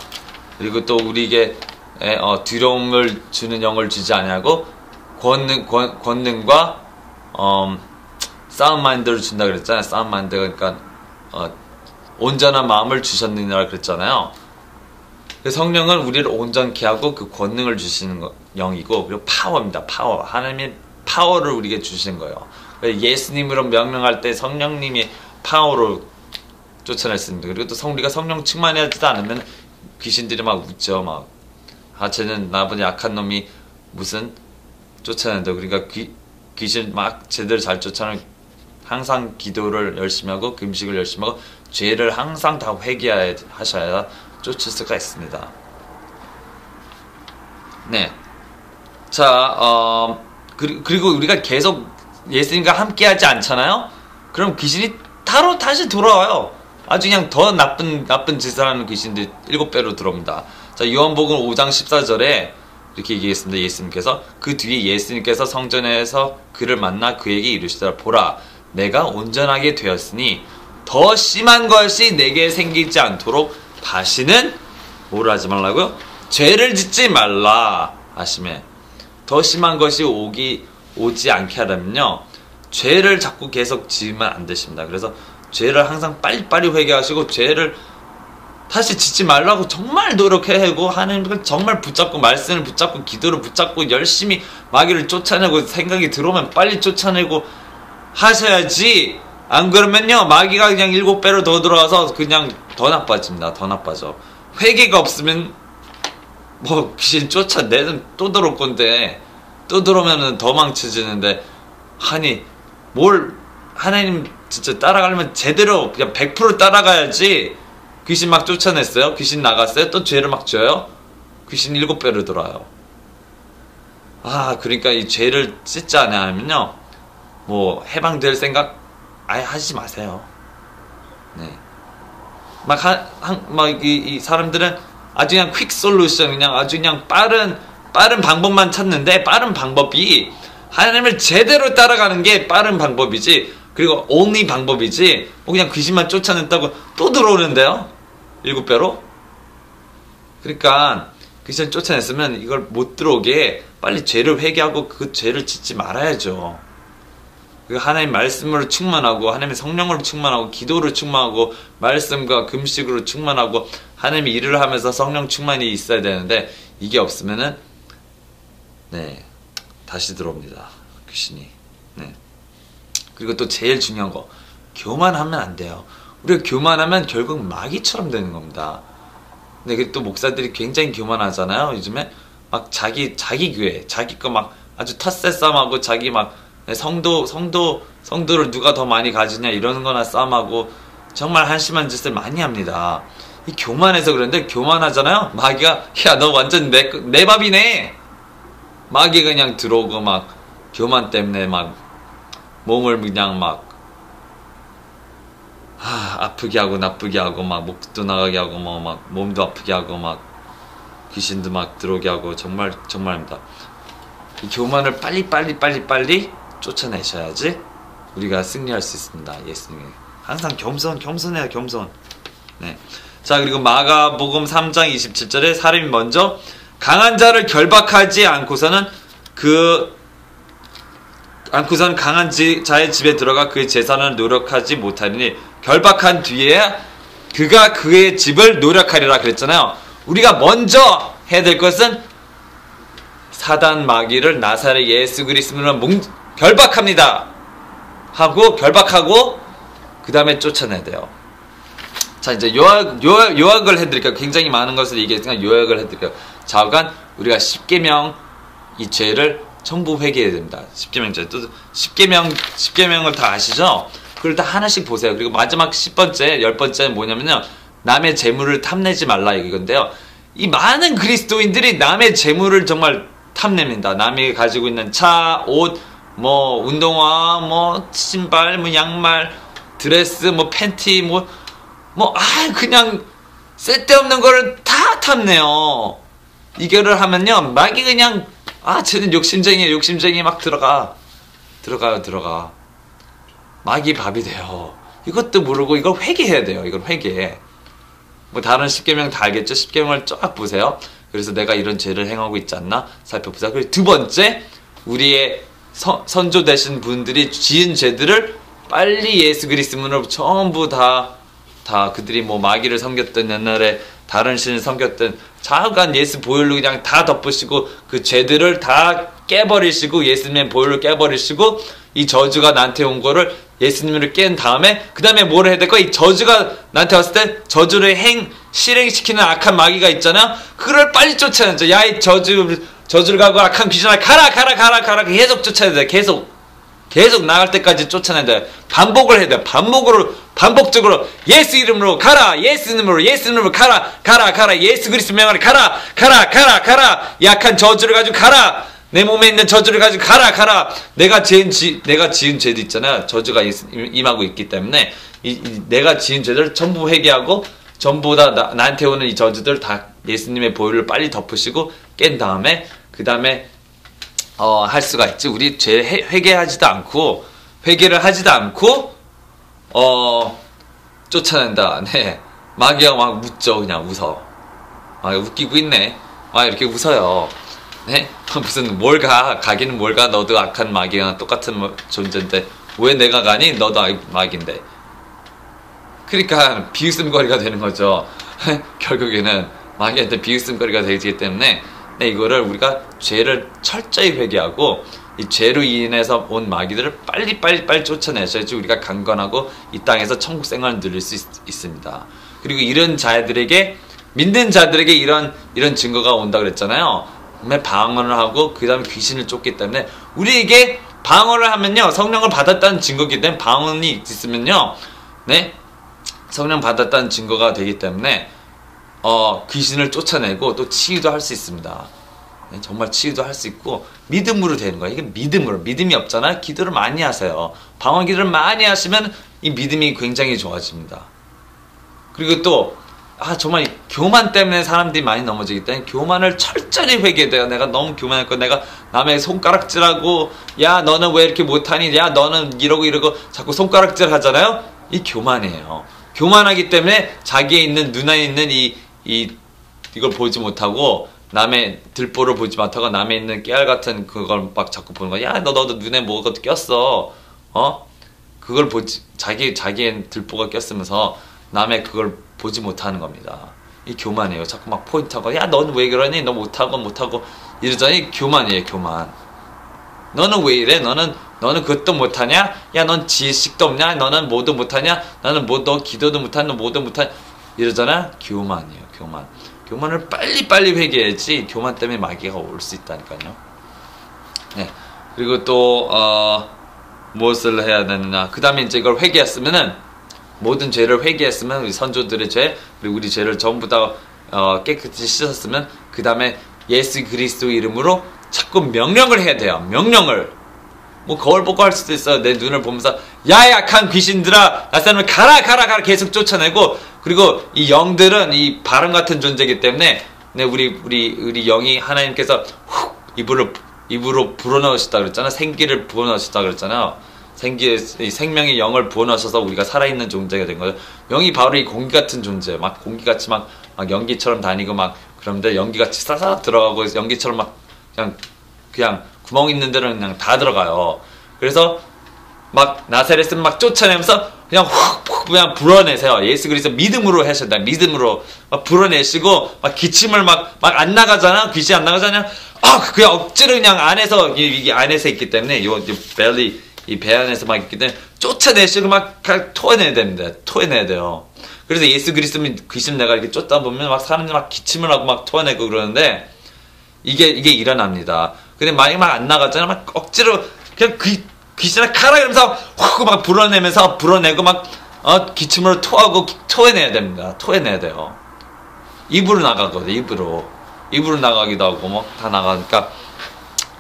그리고 또 우리에게 두려움을 주는 영을 주지 아니하고 권능과 사운드 마인드를 준다 그랬잖아요. 사운드 마인드 그러니까 온전한 마음을 주셨느니라 그랬잖아요. 성령은 우리를 온전케 하고 그 권능을 주시는 영이고 그리고 파워입니다. 파워. 하나님의 파워를 우리에게 주시는 거예요. 예수님으로 명령할 때 성령님이 파워로 쫓아냈습니다. 그리고 또 우리가 성령 충만하지도 않으면 귀신들이 막 웃죠. 쟤는 나보다 약한 놈이 무슨 쫓아낸다. 그러니까 귀신 막 제대로 잘 쫓아내는 항상 기도를 열심히 하고 금식을 열심히 하고 죄를 항상 다 회개하셔야 쫓을 수가 있습니다. 네. 자, 그리고 우리가 계속 예수님과 함께 하지 않잖아요? 그럼 귀신이 다시 돌아와요. 아주 그냥 더 나쁜 짓을 하는 귀신들이 7배로 들어옵니다. 자, 요한복음 5장 14절에 이렇게 얘기했습니다. 예수님께서 그 뒤에 예수님께서 성전에서 그를 만나 그에게 이르시더라. 보라, 내가 온전하게 되었으니 더 심한 것이 내게 생기지 않도록 다시는 뭘 하지 말라고요? 죄를 짓지 말라 하시매. 더 심한 것이 오지 않게 하려면요 죄를 자꾸 계속 지으면 안 되십니다. 그래서 죄를 항상 빨리빨리 회개하시고 죄를 다시 짓지 말라고 정말 노력해야하고 하나님을 정말 붙잡고 말씀을 붙잡고 기도를 붙잡고 열심히 마귀를 쫓아내고 생각이 들어오면 빨리 쫓아내고 하셔야지. 안 그러면요 마귀가 그냥 7배로 더 들어와서 그냥 더 나빠집니다. 더 나빠져. 회개가 없으면 뭐 귀신 쫓아내는 또 들어올 건데 또 들어오면은 더 망쳐지는데 아니 뭘 하나님 진짜 따라가려면 제대로 그냥 100% 따라가야지. 귀신 막 쫓아냈어요. 귀신 나갔어요. 또 죄를 막 져요. 귀신 7배로 들어와요. 그러니까 이 죄를 찢지 않으면요 뭐 해방될 생각 아예 하지 마세요. 네. 이 사람들은 아주 그냥 퀵 솔루션, 그냥 아주 그냥 빠른 방법만 찾는데, 빠른 방법이 하나님을 제대로 따라가는 게 빠른 방법이지, 그리고 only 방법이지, 뭐 그냥 귀신만 쫓아냈다고 또 들어오는데요? 7배로? 그러니까 귀신 쫓아냈으면 이걸 못 들어오게 빨리 죄를 회개하고 그 죄를 짓지 말아야죠. 하나님 말씀으로 충만하고 하나님의 성령으로 충만하고 기도로 충만하고 말씀과 금식으로 충만하고 하나님의 일을 하면서 성령 충만이 있어야 되는데 이게 없으면은 네 다시 들어옵니다. 귀신이. 네. 그리고 또 제일 중요한 거 교만하면 안 돼요. 우리가 교만하면 결국 마귀처럼 되는 겁니다. 근데 또 목사들이 굉장히 교만하잖아요. 요즘에 막 자기 교회 자기 거 막 아주 텃세 싸움하고 자기 막 성도 성도를 누가 더 많이 가지냐 이러는 거나 싸움하고 정말 한심한 짓을 많이 합니다. 이 교만해서 그런데 교만하잖아요. 마귀가 야 너 완전 내 밥이네. 마귀가 그냥 들어오고 막 교만 때문에 막 몸을 그냥 막 아프게 하고 나쁘게 하고 막 목도 나가게 하고 뭐 막 몸도 아프게 하고 막 귀신도 막 들어오게 하고 정말입니다. 이 교만을 빨리 쫓아내셔야지 우리가 승리할 수 있습니다. 예수님이 항상 겸손해야 겸손. 네. 자, 그리고 마가복음 3장 27절에 사람이 먼저 강한 자를 결박하지 않고서는 강한 자의 집에 들어가 그의 재산을 노력하지 못하리니 결박한 뒤에야 그가 그의 집을 노력하리라 그랬잖아요. 우리가 먼저 해야 될 것은 사단 마귀를 나사렛 예수 그리스도로 결박합니다. 결박하고 그 다음에 쫓아내야 돼요. 자, 이제 요약을 해드릴게요. 굉장히 많은 것을 얘기했으니까 요약을 해드릴게요. 좌우간 우리가 10계명 이 죄를 전부 회개해야 됩니다. 10계명 죄. 또 10계명을 다 아시죠? 그걸 다 하나씩 보세요. 그리고 마지막 10번째, 10번째는 뭐냐면요. 남의 재물을 탐내지 말라 이건데요. 이 많은 그리스도인들이 남의 재물을 정말 탐냅니다. 남이 가지고 있는 차, 옷, 뭐 운동화, 뭐 신발, 뭐 양말, 드레스, 뭐 팬티, 그냥 쓸데없는 거를 다 탐내요. 이거를 하면요, 마귀 그냥 쟤는 욕심쟁이 막 들어가. 마귀 밥이 돼요. 이것도 모르고 이걸 회개해야 돼요. 이걸 회개. 뭐 다른 10계명 다 알겠죠? 10계명을 쫙 보세요. 그래서 내가 이런 죄를 행하고 있지 않나 살펴보자. 그리고 두 번째, 우리의 선조 되신 분들이 지은 죄들을 빨리 예수 그리스도로 전부 다 그들이 뭐 마귀를 섬겼던 옛날에 다른 신을 섬겼던 좌우간 예수 보혈로 그냥 다 덮으시고 그 죄들을 다 깨버리시고 예수님의 보혈로 깨버리시고 이 저주가 나한테 온 거를 예수님을 깬 다음에 그 다음에 뭘 해야 될까? 이 저주가 나한테 왔을 때 저주를 실행시키는 악한 마귀가 있잖아. 그걸 빨리 쫓아내죠. 야, 이 저주를 가고 악한 귀신아 가라 계속 쫓아내야 돼. 계속 나갈 때까지 쫓아내야 돼. 반복을 해야 돼. 반복적으로 예수 이름으로 가라. 예수 이름으로 가라. 예수 그리스도 명하라. 가라. 약한 저주를 가지고 가라. 내 몸에 있는 저주를 가지고 가라. 내가 지은 죄도 있잖아. 저주가 임하고 있기 때문에 내가 지은 죄를 전부 회개하고 전부 다 나한테 오는 이 저주들 다 예수님의 보혈을 빨리 덮으시고 깬 다음에 그 다음에 할 수가 있지. 우리 죄 회개를 하지도 않고 쫓아낸다. 네. 마귀가 막 웃죠. 그냥 웃어. 웃기고 있네. 이렇게 웃어요. 네? 무슨 가기는 뭘 가. 너도 악한 마귀랑 똑같은 존재인데 왜 내가 가니? 너도 마귀인데. 그러니까 비웃음거리가 되는 거죠. 결국에는 마귀한테 비웃음거리가 되기 때문에 이거를 우리가 죄를 철저히 회개하고 이 죄로 인해서 온 마귀들을 빨리 쫓아내셔야지 우리가 강건하고 이 땅에서 천국 생활을 누릴 수 있습니다. 그리고 이런 자들에게 믿는 자들에게 이런 증거가 온다 그랬잖아요. 방언을 하고 그 다음에 귀신을 쫓기 때문에 우리에게 방언을 하면요 성령을 받았다는 증거이기 때문에 방언이 있으면요 성령 받았다는 증거가 되기 때문에 귀신을 쫓아내고 또 치유도 할 수 있습니다. 정말 치유도 할 수 있고 믿음으로 되는 거예요. 이게 믿음이 없잖아요. 기도를 많이 하세요. 방언 기도를 많이 하시면 이 믿음이 굉장히 좋아집니다. 그리고 또 정말 교만 때문에 사람들이 많이 넘어지기 때문에 교만을 철저히 회개해야. 내가 너무 교만했고 내가 남의 손가락질하고 야 너는 왜 이렇게 못하니? 야 너는 이러고 자꾸 손가락질 하잖아요. 이 교만이에요. 교만하기 때문에 자기의 있는 눈에 있는 이걸 보지 못하고 남의 들보를 보지 못하고 남의 있는 깨알 같은 그걸 막 자꾸 보는 거야. 야 너도 눈에 뭐가 꼈어. 그걸 자기의 들보가 꼈으면서 남의 그걸 보지 못하는 겁니다. 이 교만이에요. 자꾸 막 포인트하고 야 너는 왜 그러니? 너 못하고 이러자니 교만이에요. 교만. 너는 왜 이래? 너는 그것도 못하냐? 야 넌 지식도 없냐? 너는 뭐도 못하냐? 나는 너 기도도 못하냐? 너 뭐도 못하냐? 이러잖아. 교만이에요. 교만을 빨리 회개해야지 교만 때문에 마귀가 올 수 있다니까요. 네. 그리고 또 무엇을 해야 되느냐. 그 다음에 이제 이걸 회개했으면은, 모든 죄를 회개했으면, 우리 선조들의 죄, 그리고 우리 죄를 전부 다 깨끗이 씻었으면, 그 다음에 예수 그리스도 이름으로 자꾸 명령을 해야 돼요. 명령을. 뭐 거울 보고 할 수도 있어요. 내 눈을 보면서 야 약한 귀신들아, 나 사람을 가라 계속 쫓아내고, 그리고 이 영들은 이 바람 같은 존재이기 때문에 우리 영이 하나님께서 훅 입으로 불어넣으셨다 그랬잖아. 생기를 부어넣으셨다 그랬잖아요. 생명의 영을 부어넣으셔서 우리가 살아있는 존재가 된 거예요. 영이 바로 이 공기 같은 존재. 막 공기같이 막 연기처럼 다니고 막 그런데 연기같이 싸삭 들어가고 연기처럼 막 그냥 구멍 있는 데는 그냥 다 들어가요. 그래서 막 나사렛은 막 쫓아내면서 그냥 훅 그냥 불어내세요. 예수 그리스도 믿음으로 하셨다. 믿음으로 막 불어내시고 막 기침을 막 안 나가잖아. 귀신 안 나가잖아. 그냥 억지로 그냥 안에서 이게 안에서 있기 때문에 요 벨리 이 배 안에서 막 있기 때문에 쫓아내시고 막 토해내야 됩니다. 토해내야 돼요. 그래서 예수 그리스도는 귀신 내가 이렇게 쫓다 보면 막 사람들 막 기침을 하고 막 토해내고 그러는데 이게 일어납니다. 근데 만약에 막 안 나갔잖아. 막 억지로 그냥 귀신을 가라 이러면서 확 막 불어내고 막 기침으로 토하고 토해내야 됩니다. 토해내야 돼요. 입으로 나가거든. 입으로 나가기도 하고 뭐 다 나가니까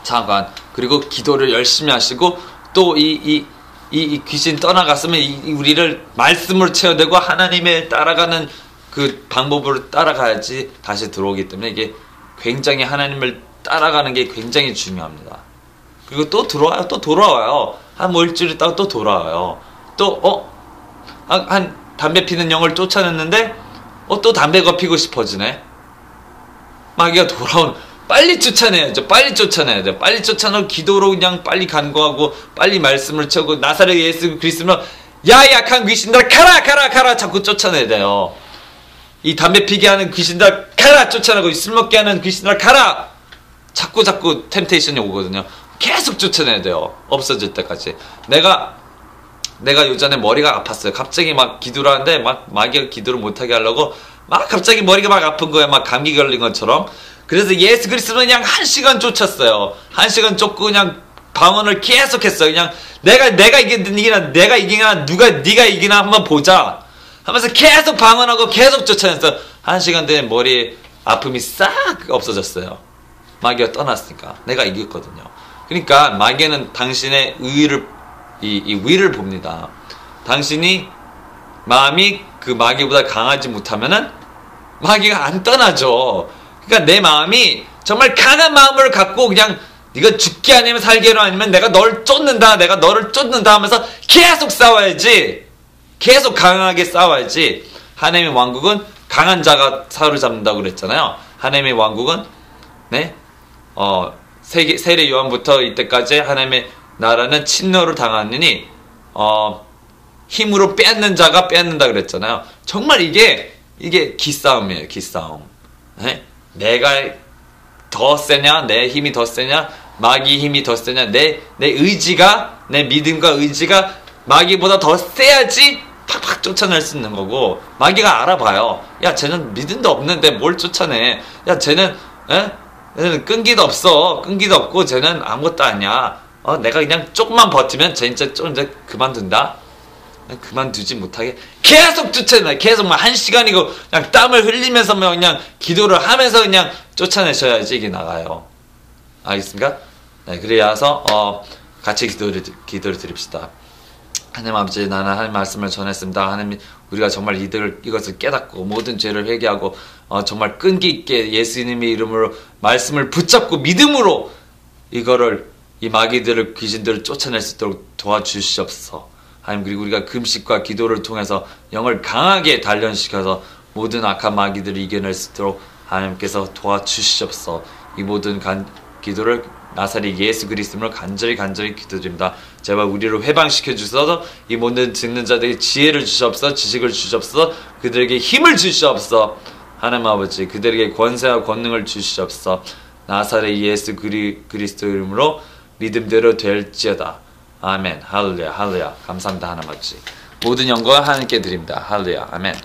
잠깐. 그리고 기도를 열심히 하시고 또 이 귀신 떠나갔으면 우리를 말씀으로 채워대고 하나님의 따라가는 그 방법으로 따라가야지 다시 들어오기 때문에 이게 굉장히 하나님을 따라가는 게 굉장히 중요합니다. 그리고 또 들어와요. 또 돌아와요. 한 뭐 일주일 있다가 또 돌아와요. 또 한 담배 피는 영을 쫓아냈는데 또 담배가 피고 싶어지네. 마귀가 돌아온. 빨리 쫓아내야죠. 빨리 쫓아내야 돼요. 빨리 쫓아내고 기도로 그냥 빨리 간구하고 빨리 말씀을 쳐고 나사렛 예수 그리스도로 야 약한 귀신들아 가라 자꾸 쫓아내야 돼요. 이 담배 피게 하는 귀신들 가라 쫓아내고 술 먹게 하는 귀신들 가라. 자꾸 템테이션이 오거든요. 계속 쫓아내야 돼요. 없어질 때까지. 내가 요전에 머리가 아팠어요. 갑자기 막 기도를 하는데 막 마귀가 기도를 못하게 하려고 막 갑자기 머리가 막 아픈 거예요. 막 감기 걸린 것처럼. 그래서 예수 그리스도는 그냥 1시간 쫓았어요. 1시간 쫓고 그냥 방언을 계속 했어요. 그냥 내가 이기나 네가 이기나 한번 보자 하면서 계속 방언하고 계속 쫓아냈어요. 1시간 뒤에 머리 아픔이 싹 없어졌어요. 마귀가 떠났으니까. 내가 이겼거든요. 그러니까 마귀는 당신의 위를 봅니다. 당신이 마음이 그 마귀보다 강하지 못하면은 마귀가 안 떠나죠. 그러니까 내 마음이 정말 강한 마음을 갖고 그냥 네가 죽게 아니면 살게로 아니면 내가 너를 쫓는다 하면서 계속 싸워야지. 계속 강하게 싸워야지. 하나님의 왕국은 강한 자가 사로잡는다고 그랬잖아요. 하나님의 왕국은 세례 요한부터 이때까지 하나님의 나라는 침노를 당하느니 힘으로 빼앗는 자가 빼앗는다 그랬잖아요. 정말 이게 기싸움이에요. 기싸움. 내가 더 세냐, 내 힘이 더 세냐, 마귀 힘이 더 세냐, 내 의지가, 내 믿음과 의지가 마귀보다 더 세야지 팍팍 쫓아낼 수 있는 거고, 마귀가 알아봐요. 야, 쟤는 믿음도 없는데 뭘 쫓아내. 야, 쟤는 끈기도 없고 쟤는 아무것도 아니야. 내가 그냥 조금만 버티면 쟤 이제 그만둔다. 그만두지 못하게 계속 쫓아내. 계속 막 1시간이고 그냥 땀을 흘리면서 그냥 기도를 하면서 그냥 쫓아내셔야지 이게 나가요. 알겠습니까? 네, 그래서 같이 기도를 드립시다. 하나님 아버지, 나는 하나님 말씀을 전했습니다. 하나님, 우리가 정말 이것을 깨닫고 모든 죄를 회개하고 정말 끈기 있게 예수님의 이름으로 말씀을 붙잡고 믿음으로 이 마귀들을, 귀신들을 쫓아낼 수 있도록 도와주시옵소서. 하나님, 그리고 우리가 금식과 기도를 통해서 영을 강하게 단련시켜서 모든 악한 마귀들을 이겨낼 수 있도록 하나님께서 도와주시옵소서. 이 모든 기도를 나사렛 예수 그리스도로 간절히 기도드립니다. 제발 우리를 회방시켜 주셔서 이 모든 듣는 자들에게 지혜를 주시옵소서. 지식을 주시옵소서. 그들에게 힘을 주시옵소서. 하나님 아버지, 그들에게 권세와 권능을 주시옵소서. 나사렛 예수 그리스도 이름으로 믿음대로 될지어다. 아멘. 할렐루야. 감사합니다. 하나님 아버지. 모든 영광을 하나님께 드립니다. 할렐루야. 아멘.